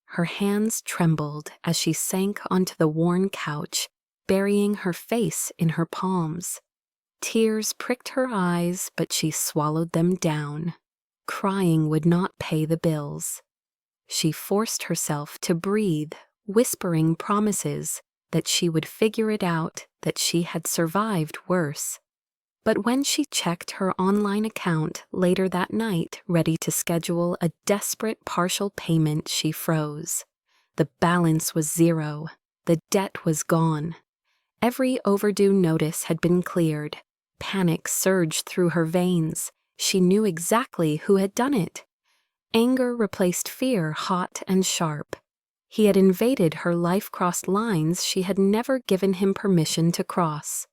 Her hands trembled as she sank onto the worn couch, burying her face in her palms. Tears pricked her eyes, but she swallowed them down. Crying would not pay the bills. She forced herself to breathe, whispering promises that she would figure it out, that she had survived worse. But when she checked her online account later that night, ready to schedule a desperate partial payment, she froze. The balance was zero. The debt was gone. Every overdue notice had been cleared. Panic surged through her veins. She knew exactly who had done it. Anger replaced fear, hot and sharp. He had invaded her life, crossed lines she had never given him permission to cross.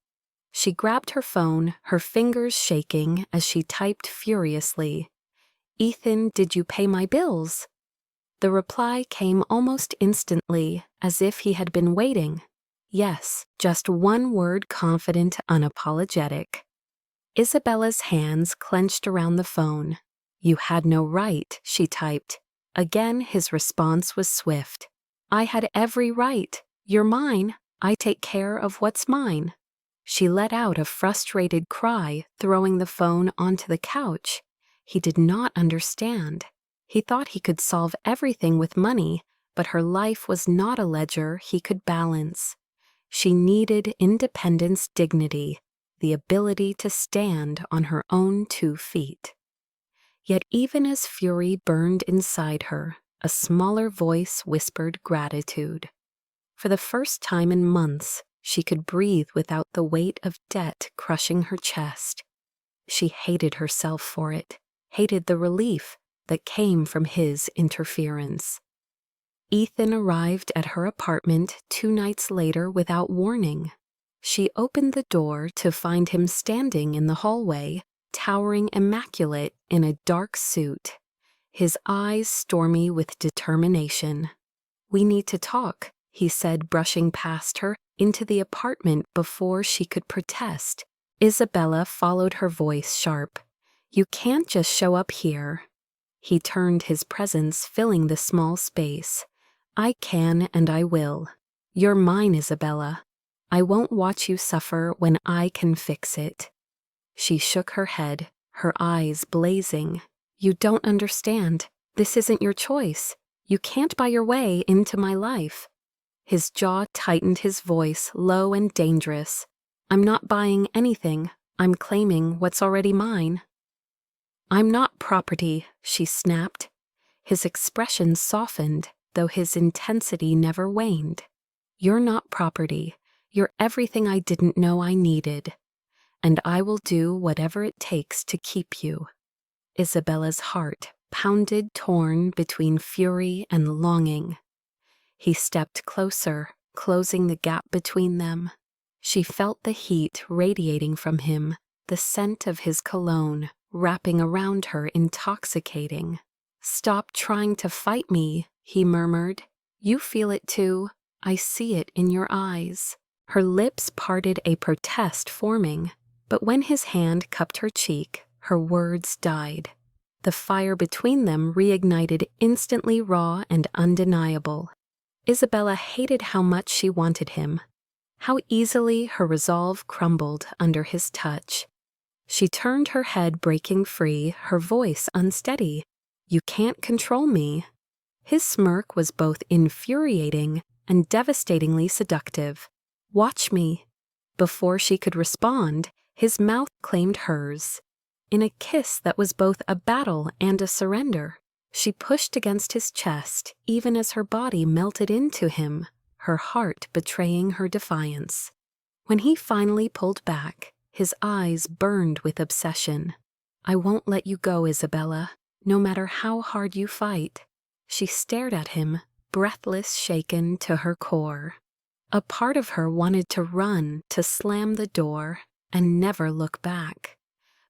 She grabbed her phone, her fingers shaking as she typed furiously, "Ethan, did you pay my bills?" The reply came almost instantly, as if he had been waiting. Yes, just one word, confident, unapologetic. Isabella's hands clenched around the phone. "You had no right," she typed. Again his response was swift. "I had every right. You're mine. I take care of what's mine." She let out a frustrated cry, throwing the phone onto the couch. He did not understand. He thought he could solve everything with money, but her life was not a ledger he could balance. She needed independence, dignity, the ability to stand on her own 2 feet. Yet even as fury burned inside her, a smaller voice whispered gratitude. For the first time in months, she could breathe without the weight of debt crushing her chest. She hated herself for it, hated the relief that came from his interference. Ethan arrived at her apartment 2 nights later without warning. She opened the door to find him standing in the hallway, towering immaculate in a dark suit, his eyes stormy with determination. "We need to talk," he said, brushing past her into the apartment before she could protest. Isabella followed her voice sharp. "You can't just show up here." He turned, his presence filling the small space. "I can and I will. You're mine, Isabella. I won't watch you suffer when I can fix it." She shook her head, her eyes blazing. "You don't understand. This isn't your choice. You can't buy your way into my life." His jaw tightened, his voice low and dangerous. "I'm not buying anything. I'm claiming what's already mine." "I'm not property," she snapped. His expression softened, though his intensity never waned. "You're not property. You're everything I didn't know I needed. And I will do whatever it takes to keep you." Isabella's heart pounded, torn between fury and longing. He stepped closer, closing the gap between them. She felt the heat radiating from him, the scent of his cologne wrapping around her, intoxicating. "Stop trying to fight me," he murmured. "You feel it too. I see it in your eyes." Her lips parted, a protest forming, but when his hand cupped her cheek, her words died. The fire between them reignited, instantly raw and undeniable. Isabella hated how much she wanted him, how easily her resolve crumbled under his touch. She turned her head, breaking free, her voice unsteady. "You can't control me." His smirk was both infuriating and devastatingly seductive. "Watch me." Before she could respond, his mouth claimed hers. In a kiss that was both a battle and a surrender, she pushed against his chest, even as her body melted into him, her heart betraying her defiance. When he finally pulled back, his eyes burned with obsession. "I won't let you go, Isabella, no matter how hard you fight." She stared at him, breathless, shaken to her core. A part of her wanted to run, to slam the door, and never look back.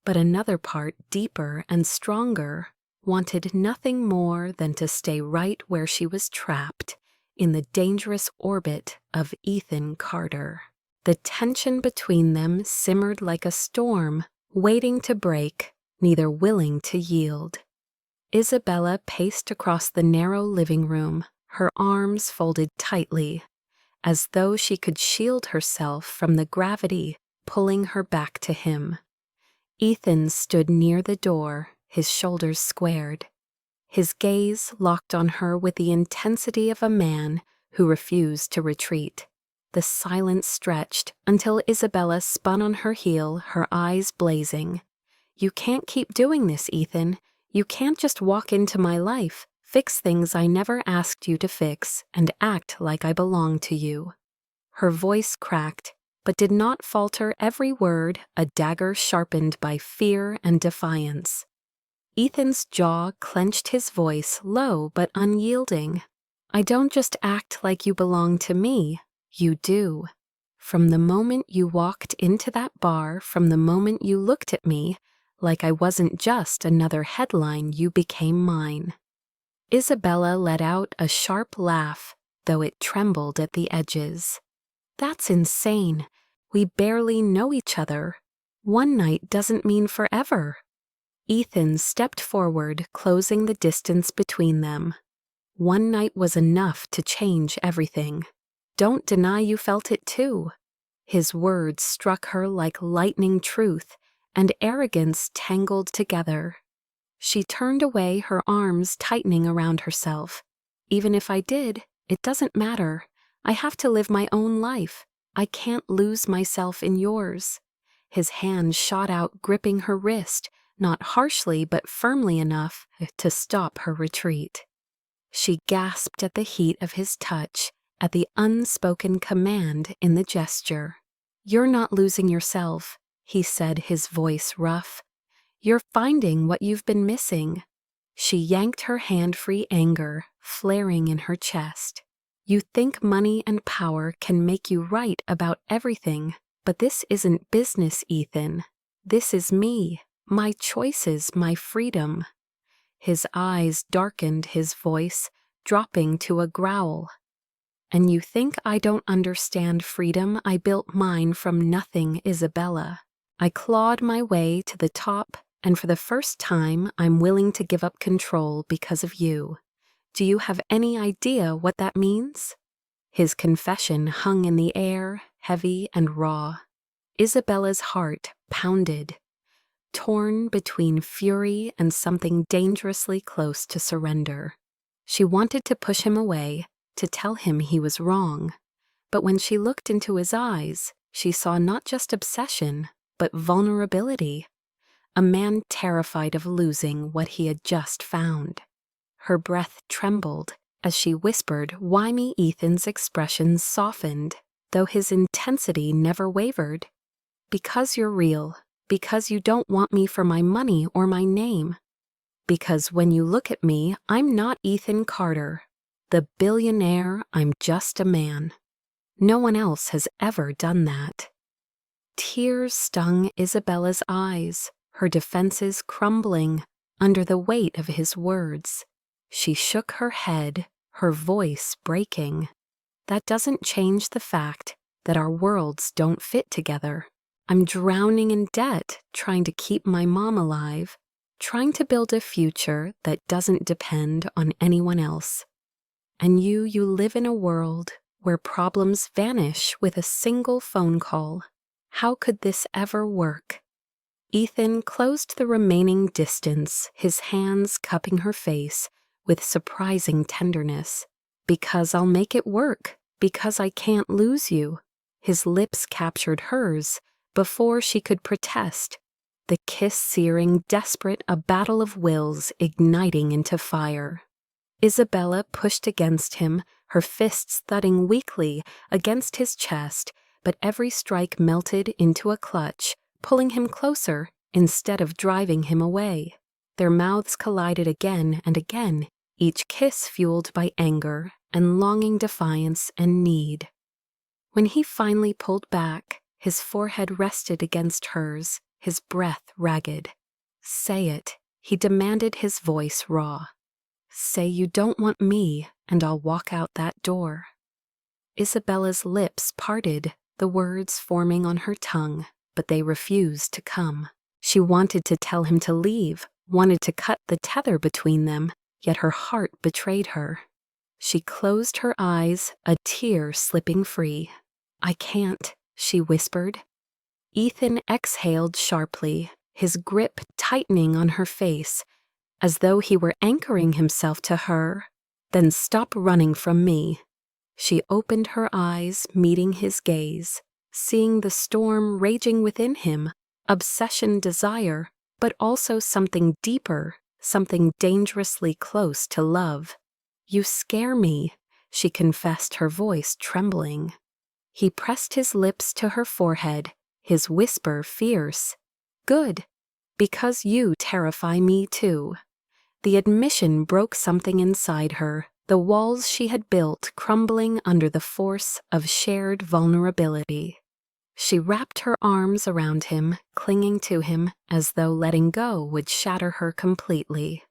But another part, deeper and stronger, wanted nothing more than to stay right where she was trapped, in the dangerous orbit of Ethan Carter. The tension between them simmered like a storm, waiting to break, neither willing to yield. Isabella paced across the narrow living room, her arms folded tightly, as though she could shield herself from the gravity pulling her back to him. Ethan stood near the door, his shoulders squared. His gaze locked on her with the intensity of a man who refused to retreat. The silence stretched until Isabella spun on her heel, her eyes blazing. "You can't keep doing this, Ethan. You can't just walk into my life, fix things I never asked you to fix, and act like I belong to you." Her voice cracked. but did not falter, every word a dagger sharpened by fear and defiance. Ethan's jaw clenched, his voice low but unyielding. "I don't just act like you belong to me, you do. From the moment you walked into that bar, from the moment you looked at me, like I wasn't just another headline, you became mine." Isabella let out a sharp laugh, though it trembled at the edges. "That's insane. We barely know each other. One night doesn't mean forever." Ethan stepped forward, closing the distance between them. "One night was enough to change everything. Don't deny you felt it too." His words struck her like lightning truth, and arrogance tangled together. She turned away, her arms tightening around herself. "Even if I did, it doesn't matter. I have to live my own life. I can't lose myself in yours." His hand shot out, gripping her wrist, not harshly but firmly enough to stop her retreat. She gasped at the heat of his touch, at the unspoken command in the gesture. "You're not losing yourself," he said, his voice rough. "You're finding what you've been missing." She yanked her hand free, anger flaring in her chest. "You think money and power can make you right about everything, but this isn't business, Ethan. This is me, my choices, my freedom." His eyes darkened, his voice dropping to a growl. "And you think I don't understand freedom? I built mine from nothing, Isabella. I clawed my way to the top, and for the first time I'm willing to give up control because of you. Do you have any idea what that means?" His confession hung in the air, heavy and raw. Isabella's heart pounded, torn between fury and something dangerously close to surrender. She wanted to push him away, to tell him he was wrong. But when she looked into his eyes, she saw not just obsession, but vulnerability. A man terrified of losing what he had just found. Her breath trembled as she whispered, "Why me?" Ethan's expressions softened, though his intensity never wavered. "Because you're real. Because you don't want me for my money or my name. Because when you look at me, I'm not Ethan Carter, the billionaire. I'm just a man. No one else has ever done that." Tears stung Isabella's eyes, her defenses crumbling under the weight of his words. She shook her head, her voice breaking. "That doesn't change the fact that our worlds don't fit together. I'm drowning in debt, trying to keep my mom alive, trying to build a future that doesn't depend on anyone else. And you live in a world where problems vanish with a single phone call. How could this ever work?" Ethan closed the remaining distance, his hands cupping her face with surprising tenderness. "Because I'll make it work. Because I can't lose you." His lips captured hers before she could protest. The kiss searing, desperate, a battle of wills igniting into fire. Isabella pushed against him, her fists thudding weakly against his chest, but every strike melted into a clutch, pulling him closer instead of driving him away. Their mouths collided again and again, each kiss fueled by anger and longing, defiance and need. When he finally pulled back, his forehead rested against hers, his breath ragged. "Say it," he demanded, his voice raw. "Say you don't want me, and I'll walk out that door." Isabella's lips parted, the words forming on her tongue, but they refused to come. She wanted to tell him to leave, wanted to cut the tether between them, yet her heart betrayed her. She closed her eyes, a tear slipping free. "I can't," she whispered. Ethan exhaled sharply, his grip tightening on her face, as though he were anchoring himself to her. "Then stop running from me." She opened her eyes, meeting his gaze, seeing the storm raging within him, obsession, desire, but also something deeper, something dangerously close to love. "You scare me," she confessed, her voice trembling. He pressed his lips to her forehead, his whisper fierce. "Good, because you terrify me too." The admission broke something inside her, the walls she had built crumbling under the force of shared vulnerability. She wrapped her arms around him, clinging to him as though letting go would shatter her completely.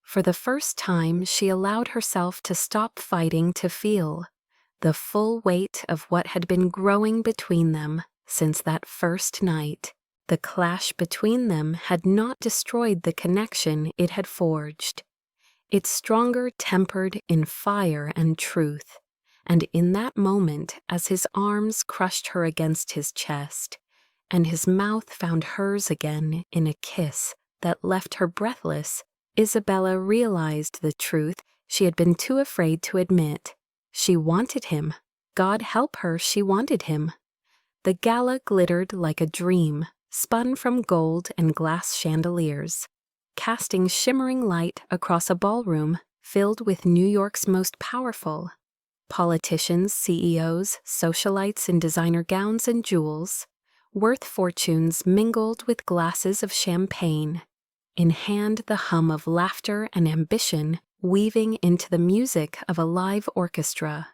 For the first time, she allowed herself to stop fighting to feel the full weight of what had been growing between them since that first night. The clash between them had not destroyed the connection it had forged. Its stronger tempered in fire and truth, and in that moment, as his arms crushed her against his chest, and his mouth found hers again in a kiss that left her breathless, Isabella realized the truth she had been too afraid to admit. She wanted him. God help her, she wanted him. The gala glittered like a dream, spun from gold and glass chandeliers, casting shimmering light across a ballroom filled with New York's most powerful politicians, CEOs, socialites in designer gowns and jewels, worth fortunes mingled with glasses of champagne. In hand, the hum of laughter and ambition weaving into the music of a live orchestra.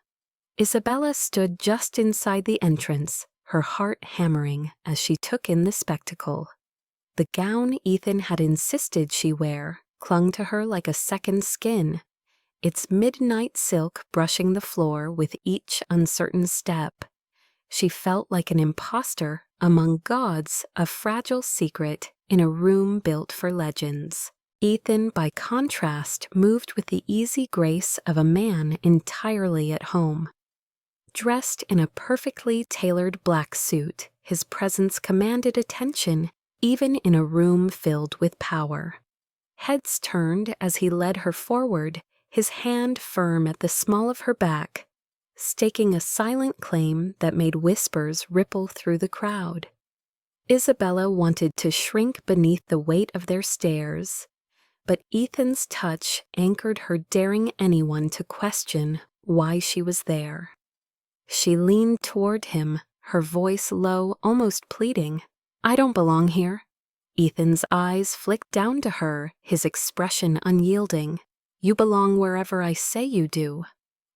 Isabella stood just inside the entrance, her heart hammering as she took in the spectacle. The gown Ethan had insisted she wear clung to her like a second skin, its midnight silk brushing the floor with each uncertain step. She felt like an imposter among gods, a fragile secret in a room built for legends. Ethan, by contrast, moved with the easy grace of a man entirely at home. Dressed in a perfectly tailored black suit, his presence commanded attention even in a room filled with power. Heads turned as he led her forward, his hand firm at the small of her back, staking a silent claim that made whispers ripple through the crowd. Isabella wanted to shrink beneath the weight of their stares, but Ethan's touch anchored her, daring anyone to question why she was there. She leaned toward him, her voice low, almost pleading. "I don't belong here." Ethan's eyes flicked down to her, his expression unyielding. "You belong wherever I say you do."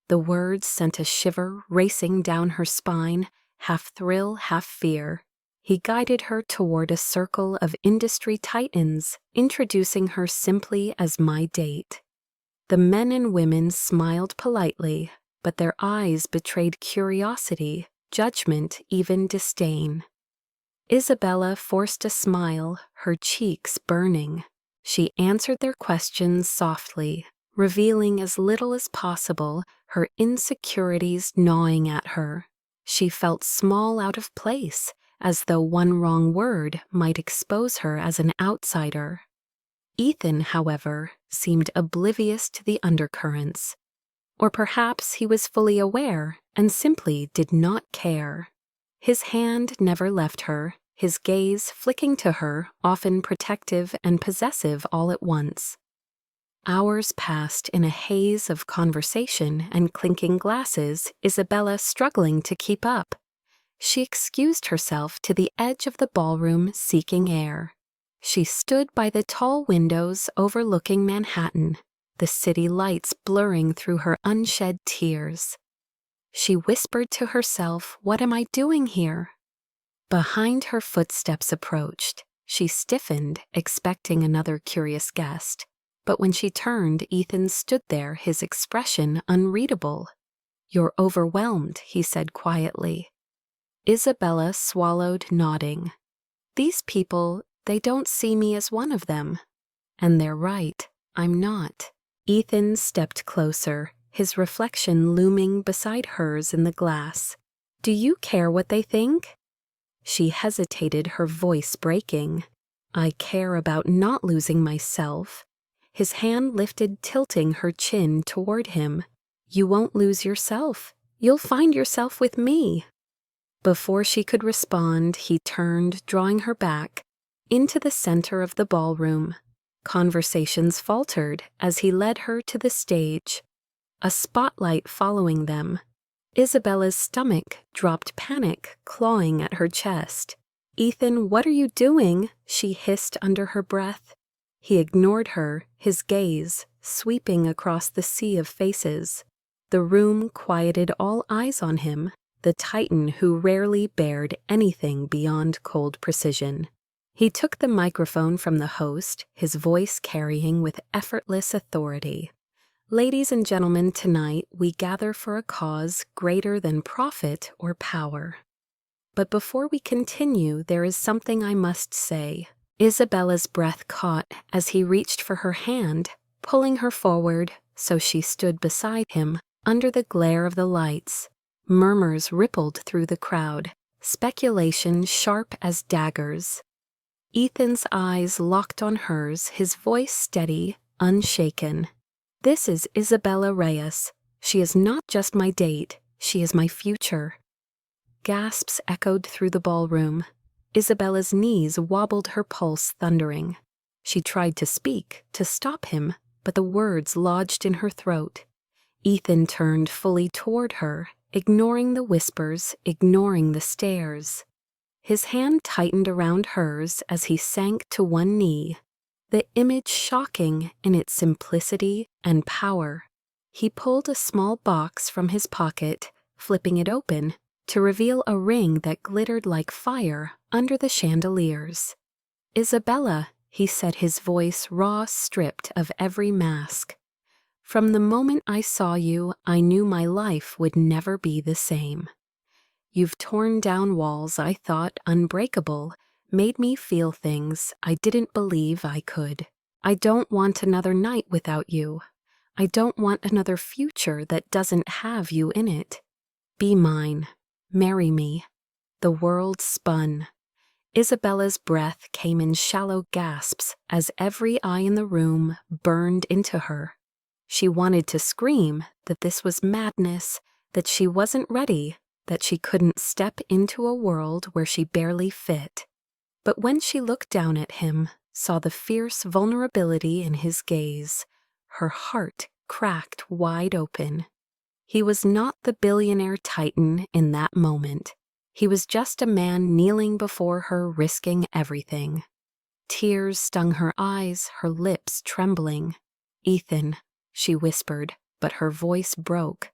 The words sent a shiver racing down her spine, half thrill, half fear. He guided her toward a circle of industry titans, introducing her simply as "my date." The men and women smiled politely, but their eyes betrayed curiosity, judgment, even disdain. Isabella forced a smile, her cheeks burning. She answered their questions softly, revealing as little as possible, her insecurities gnawing at her. She felt small, out of place, as though one wrong word might expose her as an outsider. Ethan, however, seemed oblivious to the undercurrents. Or perhaps he was fully aware and simply did not care. His hand never left her, his gaze flicking to her, often protective and possessive all at once. Hours passed in a haze of conversation and clinking glasses, Isabella struggling to keep up. She excused herself to the edge of the ballroom, seeking air. She stood by the tall windows overlooking Manhattan, the city lights blurring through her unshed tears. She whispered to herself, "What am I doing here?" Behind her, footsteps approached. She stiffened, expecting another curious guest. But when she turned, Ethan stood there, his expression unreadable. "You're overwhelmed," he said quietly. Isabella swallowed, nodding. "These people, they don't see me as one of them." And they're right, I'm not. Ethan stepped closer, his reflection looming beside hers in the glass. "Do you care what they think?" She hesitated, her voice breaking. "I care about not losing myself." His hand lifted, tilting her chin toward him. "You won't lose yourself. You'll find yourself with me." Before she could respond, he turned, drawing her back, into the center of the ballroom. Conversations faltered as he led her to the stage, a spotlight following them. Isabella's stomach dropped, panic clawing at her chest. "Ethan, what are you doing?" she hissed under her breath. He ignored her, his gaze sweeping across the sea of faces. The room quieted all eyes on him, the titan who rarely bared anything beyond cold precision. He took the microphone from the host, his voice carrying with effortless authority. "Ladies and gentlemen, tonight we gather for a cause greater than profit or power. But before we continue, there is something I must say." Isabella's breath caught as he reached for her hand, pulling her forward so she stood beside him under the glare of the lights. Murmurs rippled through the crowd, speculation sharp as daggers. Ethan's eyes locked on hers, his voice steady, unshaken. "This is Isabella Reyes. She is not just my date, she is my future." Gasps echoed through the ballroom. Isabella's knees wobbled, her pulse thundering. She tried to speak, to stop him, but the words lodged in her throat. Ethan turned fully toward her, ignoring the whispers, ignoring the stares. His hand tightened around hers as he sank to one knee, the image shocking in its simplicity and power. He pulled a small box from his pocket, flipping it open, to reveal a ring that glittered like fire under the chandeliers. "Isabella," he said, his voice raw, stripped of every mask. "From the moment I saw you, I knew my life would never be the same. You've torn down walls I thought unbreakable, made me feel things I didn't believe I could. I don't want another night without you. I don't want another future that doesn't have you in it. Be mine. Marry me." The world spun. Isabella's breath came in shallow gasps as every eye in the room burned into her. She wanted to scream that this was madness, that she wasn't ready, that she couldn't step into a world where she barely fit. But when she looked down at him, saw the fierce vulnerability in his gaze, her heart cracked wide open. He was not the billionaire titan in that moment. He was just a man kneeling before her, risking everything. Tears stung her eyes, her lips trembling. "Ethan," she whispered, but her voice broke.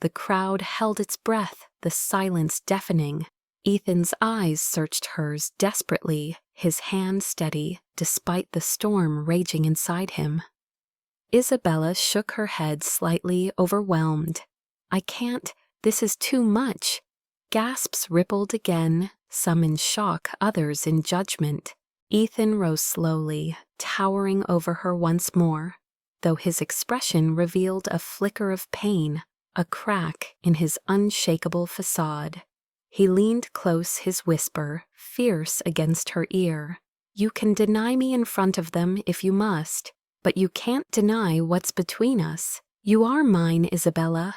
The crowd held its breath, the silence deafening. Ethan's eyes searched hers desperately, his hand steady, despite the storm raging inside him. Isabella shook her head, slightly overwhelmed. "I can't. This is too much." Gasps rippled again, some in shock, others in judgment. Ethan rose slowly, towering over her once more, though his expression revealed a flicker of pain, a crack in his unshakable facade. He leaned close, his whisper fierce against her ear. "You can deny me in front of them if you must, but you can't deny what's between us. You are mine, Isabella.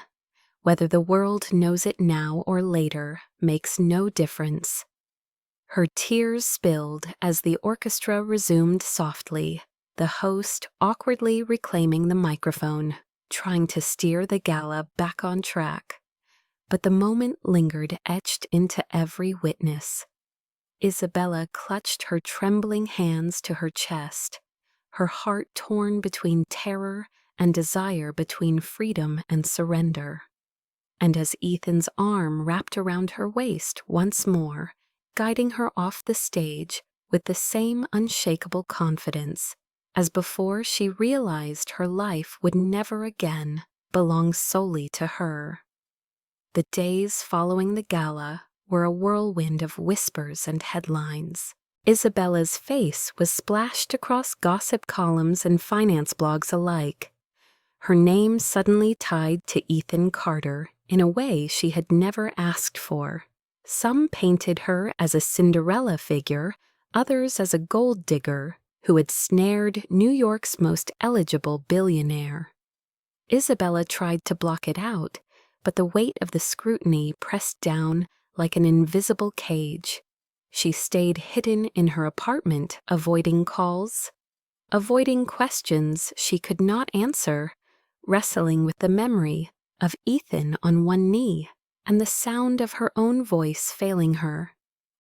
Whether the world knows it now or later makes no difference." Her tears spilled as the orchestra resumed softly, the host awkwardly reclaiming the microphone, trying to steer the gala back on track. But the moment lingered, etched into every witness. Isabella clutched her trembling hands to her chest, her heart torn between terror and desire, between freedom and surrender. And as Ethan's arm wrapped around her waist once more, guiding her off the stage with the same unshakable confidence, as before, she realized her life would never again belong solely to her. The days following the gala were a whirlwind of whispers and headlines. Isabella's face was splashed across gossip columns and finance blogs alike. Her name suddenly tied to Ethan Carter in a way she had never asked for. Some painted her as a Cinderella figure, others as a gold digger who had snared New York's most eligible billionaire. Isabella tried to block it out, but the weight of the scrutiny pressed down like an invisible cage. She stayed hidden in her apartment, avoiding calls, avoiding questions she could not answer, wrestling with the memory of Ethan on one knee, and the sound of her own voice failing her.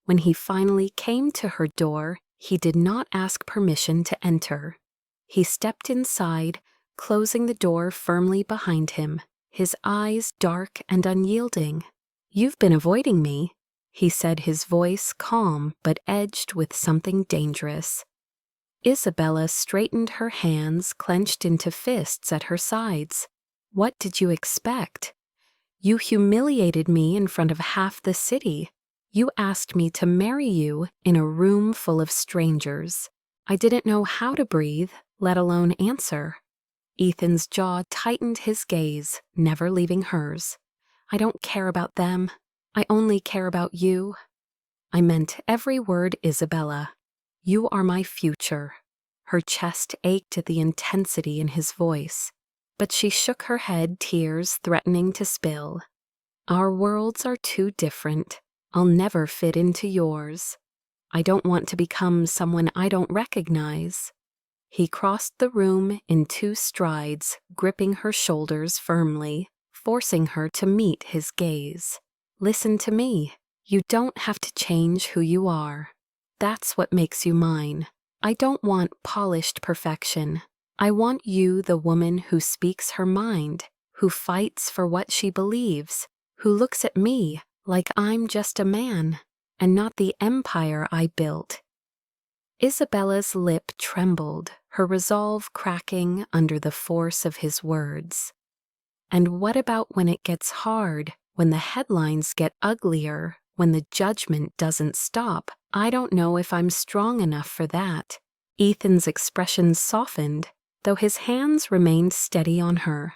When he finally came to her door, he did not ask permission to enter. He stepped inside, closing the door firmly behind him, his eyes dark and unyielding. "You've been avoiding me," he said, his voice calm but edged with something dangerous. Isabella straightened her hands clenched into fists at her sides. "What did you expect? You humiliated me in front of half the city. You asked me to marry you in a room full of strangers. I didn't know how to breathe, let alone answer." Ethan's jaw tightened his gaze, never leaving hers. "I don't care about them. I only care about you." "I meant every word, Isabella. You are my future." Her chest ached at the intensity in his voice, but she shook her head, tears threatening to spill. "Our worlds are too different. I'll never fit into yours. I don't want to become someone I don't recognize." He crossed the room in 2 strides, gripping her shoulders firmly, forcing her to meet his gaze. "Listen to me. You don't have to change who you are. That's what makes you mine. I don't want polished perfection. I want you, the woman who speaks her mind, who fights for what she believes, who looks at me like I'm just a man, and not the empire I built." Isabella's lip trembled, her resolve cracking under the force of his words. "And what about when it gets hard, when the headlines get uglier, when the judgment doesn't stop? I don't know if I'm strong enough for that." Ethan's expression softened, though his hands remained steady on her.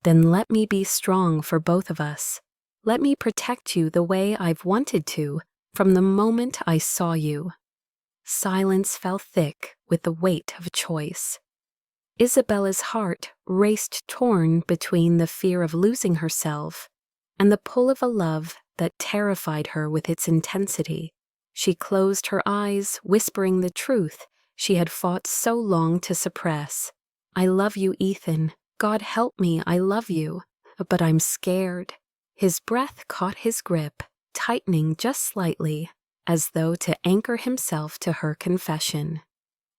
"Then let me be strong for both of us. Let me protect you the way I've wanted to from the moment I saw you." Silence fell thick with the weight of choice. Isabella's heart raced, torn between the fear of losing herself and the pull of a love that terrified her with its intensity. She closed her eyes, whispering the truth she had fought so long to suppress. "I love you, Ethan. God help me, I love you. But I'm scared." His breath caught his grip, tightening just slightly, as though to anchor himself to her confession.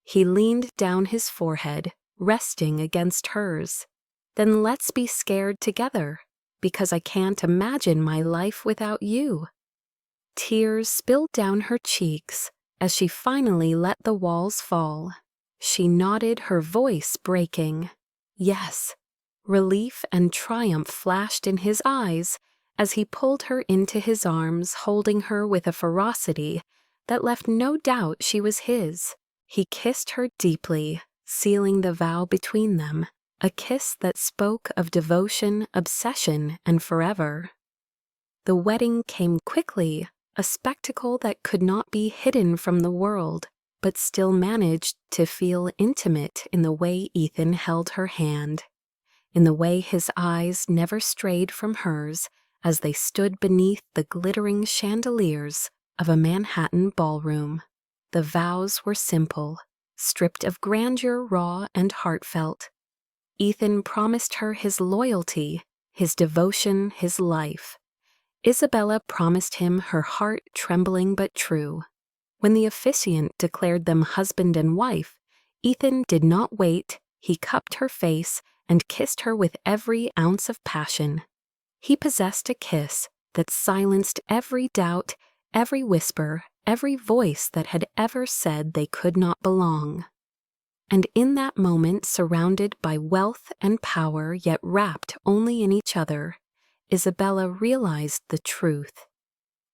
He leaned down his forehead, resting against hers. "Then let's be scared together, because I can't imagine my life without you." Tears spilled down her cheeks as she finally let the walls fall. She nodded, her voice breaking. "Yes." Relief and triumph flashed in his eyes as he pulled her into his arms, holding her with a ferocity that left no doubt she was his. He kissed her deeply, sealing the vow between them, a kiss that spoke of devotion, obsession, and forever. The wedding came quickly, a spectacle that could not be hidden from the world, but still managed to feel intimate in the way Ethan held her hand, in the way his eyes never strayed from hers as they stood beneath the glittering chandeliers of a Manhattan ballroom. The vows were simple, stripped of grandeur, raw and heartfelt. Ethan promised her his loyalty, his devotion, his life. Isabella promised him her heart trembling but true. When the officiant declared them husband and wife, Ethan did not wait. He cupped her face and kissed her with every ounce of passion. He possessed a kiss that silenced every doubt, every whisper, every voice that had ever said they could not belong. And in that moment, surrounded by wealth and power, yet wrapped only in each other, Isabella realized the truth.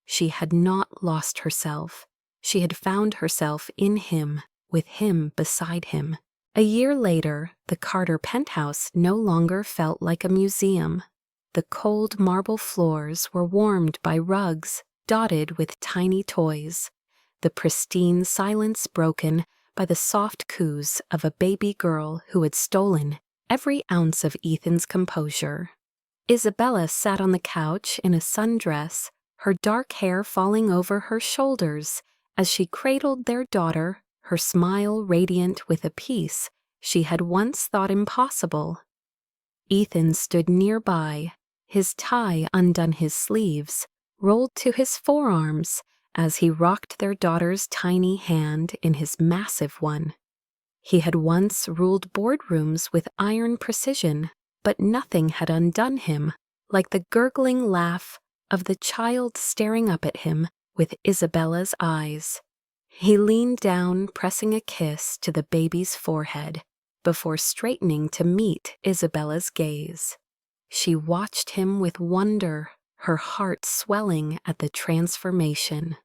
She had not lost herself. She had found herself in him, with him beside him. A year later, the Carter penthouse no longer felt like a museum. The cold marble floors were warmed by rugs dotted with tiny toys, the pristine silence broken by the soft coos of a baby girl who had stolen every ounce of Ethan's composure. Isabella sat on the couch in a sundress, her dark hair falling over her shoulders as she cradled their daughter, her smile radiant with a peace she had once thought impossible. Ethan stood nearby, his tie undone his sleeves, rolled to his forearms as he rocked their daughter's tiny hand in his massive one. He had once ruled boardrooms with iron precision, but nothing had undone him like the gurgling laugh of the child staring up at him with Isabella's eyes. He leaned down, pressing a kiss to the baby's forehead, before straightening to meet Isabella's gaze. She watched him with wonder, her heart swelling at the transformation.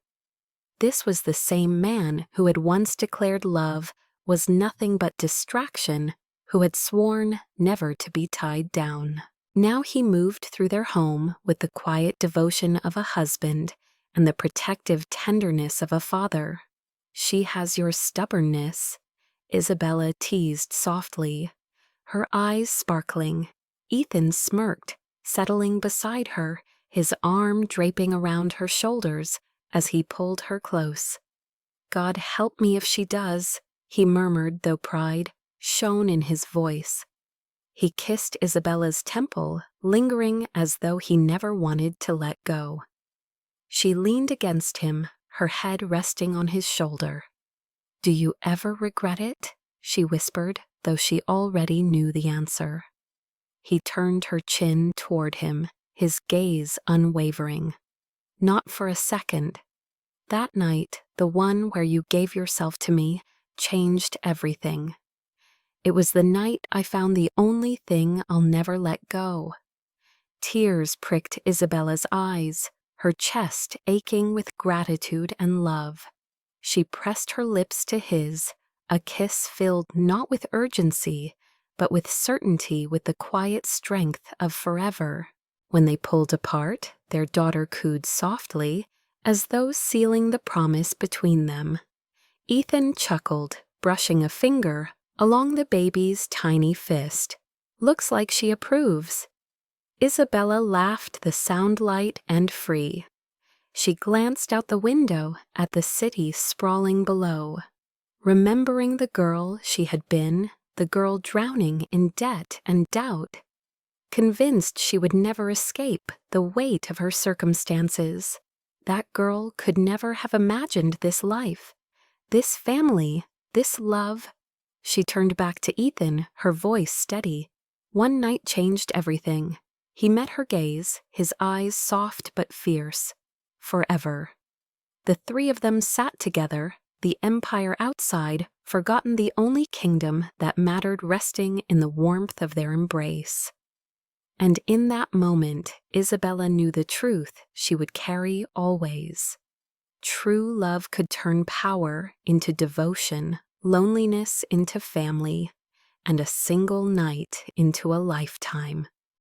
This was the same man who had once declared love was nothing but distraction, who had sworn never to be tied down. Now he moved through their home with the quiet devotion of a husband and the protective tenderness of a father. "She has your stubbornness," Isabella teased softly, her eyes sparkling. Ethan smirked, settling beside her, his arm draping around her shoulders as he pulled her close. "God help me if she does," he murmured, though pride shone in his voice. He kissed Isabella's temple, lingering as though he never wanted to let go. She leaned against him, her head resting on his shoulder. "Do you ever regret it?" she whispered, though she already knew the answer. He turned her chin toward him, his gaze unwavering. "Not for a second. That night, the one where you gave yourself to me, changed everything. It was the night I found the only thing I'll never let go." Tears pricked Isabella's eyes, her chest aching with gratitude and love. She pressed her lips to his, a kiss filled not with urgency, but with certainty, with the quiet strength of forever. When they pulled apart, their daughter cooed softly, as though sealing the promise between them. Ethan chuckled, brushing a finger along the baby's tiny fist. "Looks like she approves." Isabella laughed, the sound light and free. She glanced out the window at the city sprawling below, remembering the girl she had been, the girl drowning in debt and doubt, convinced she would never escape the weight of her circumstances. That girl could never have imagined this life, this family, this love. She turned back to Ethan, her voice steady. One night changed everything. He met her gaze, his eyes soft but fierce. Forever. The three of them sat together, the empire outside, forgotten, the only kingdom that mattered resting in the warmth of their embrace. And in that moment, Isabella knew the truth she would carry always. True love could turn power into devotion, loneliness into family, and a single night into a lifetime.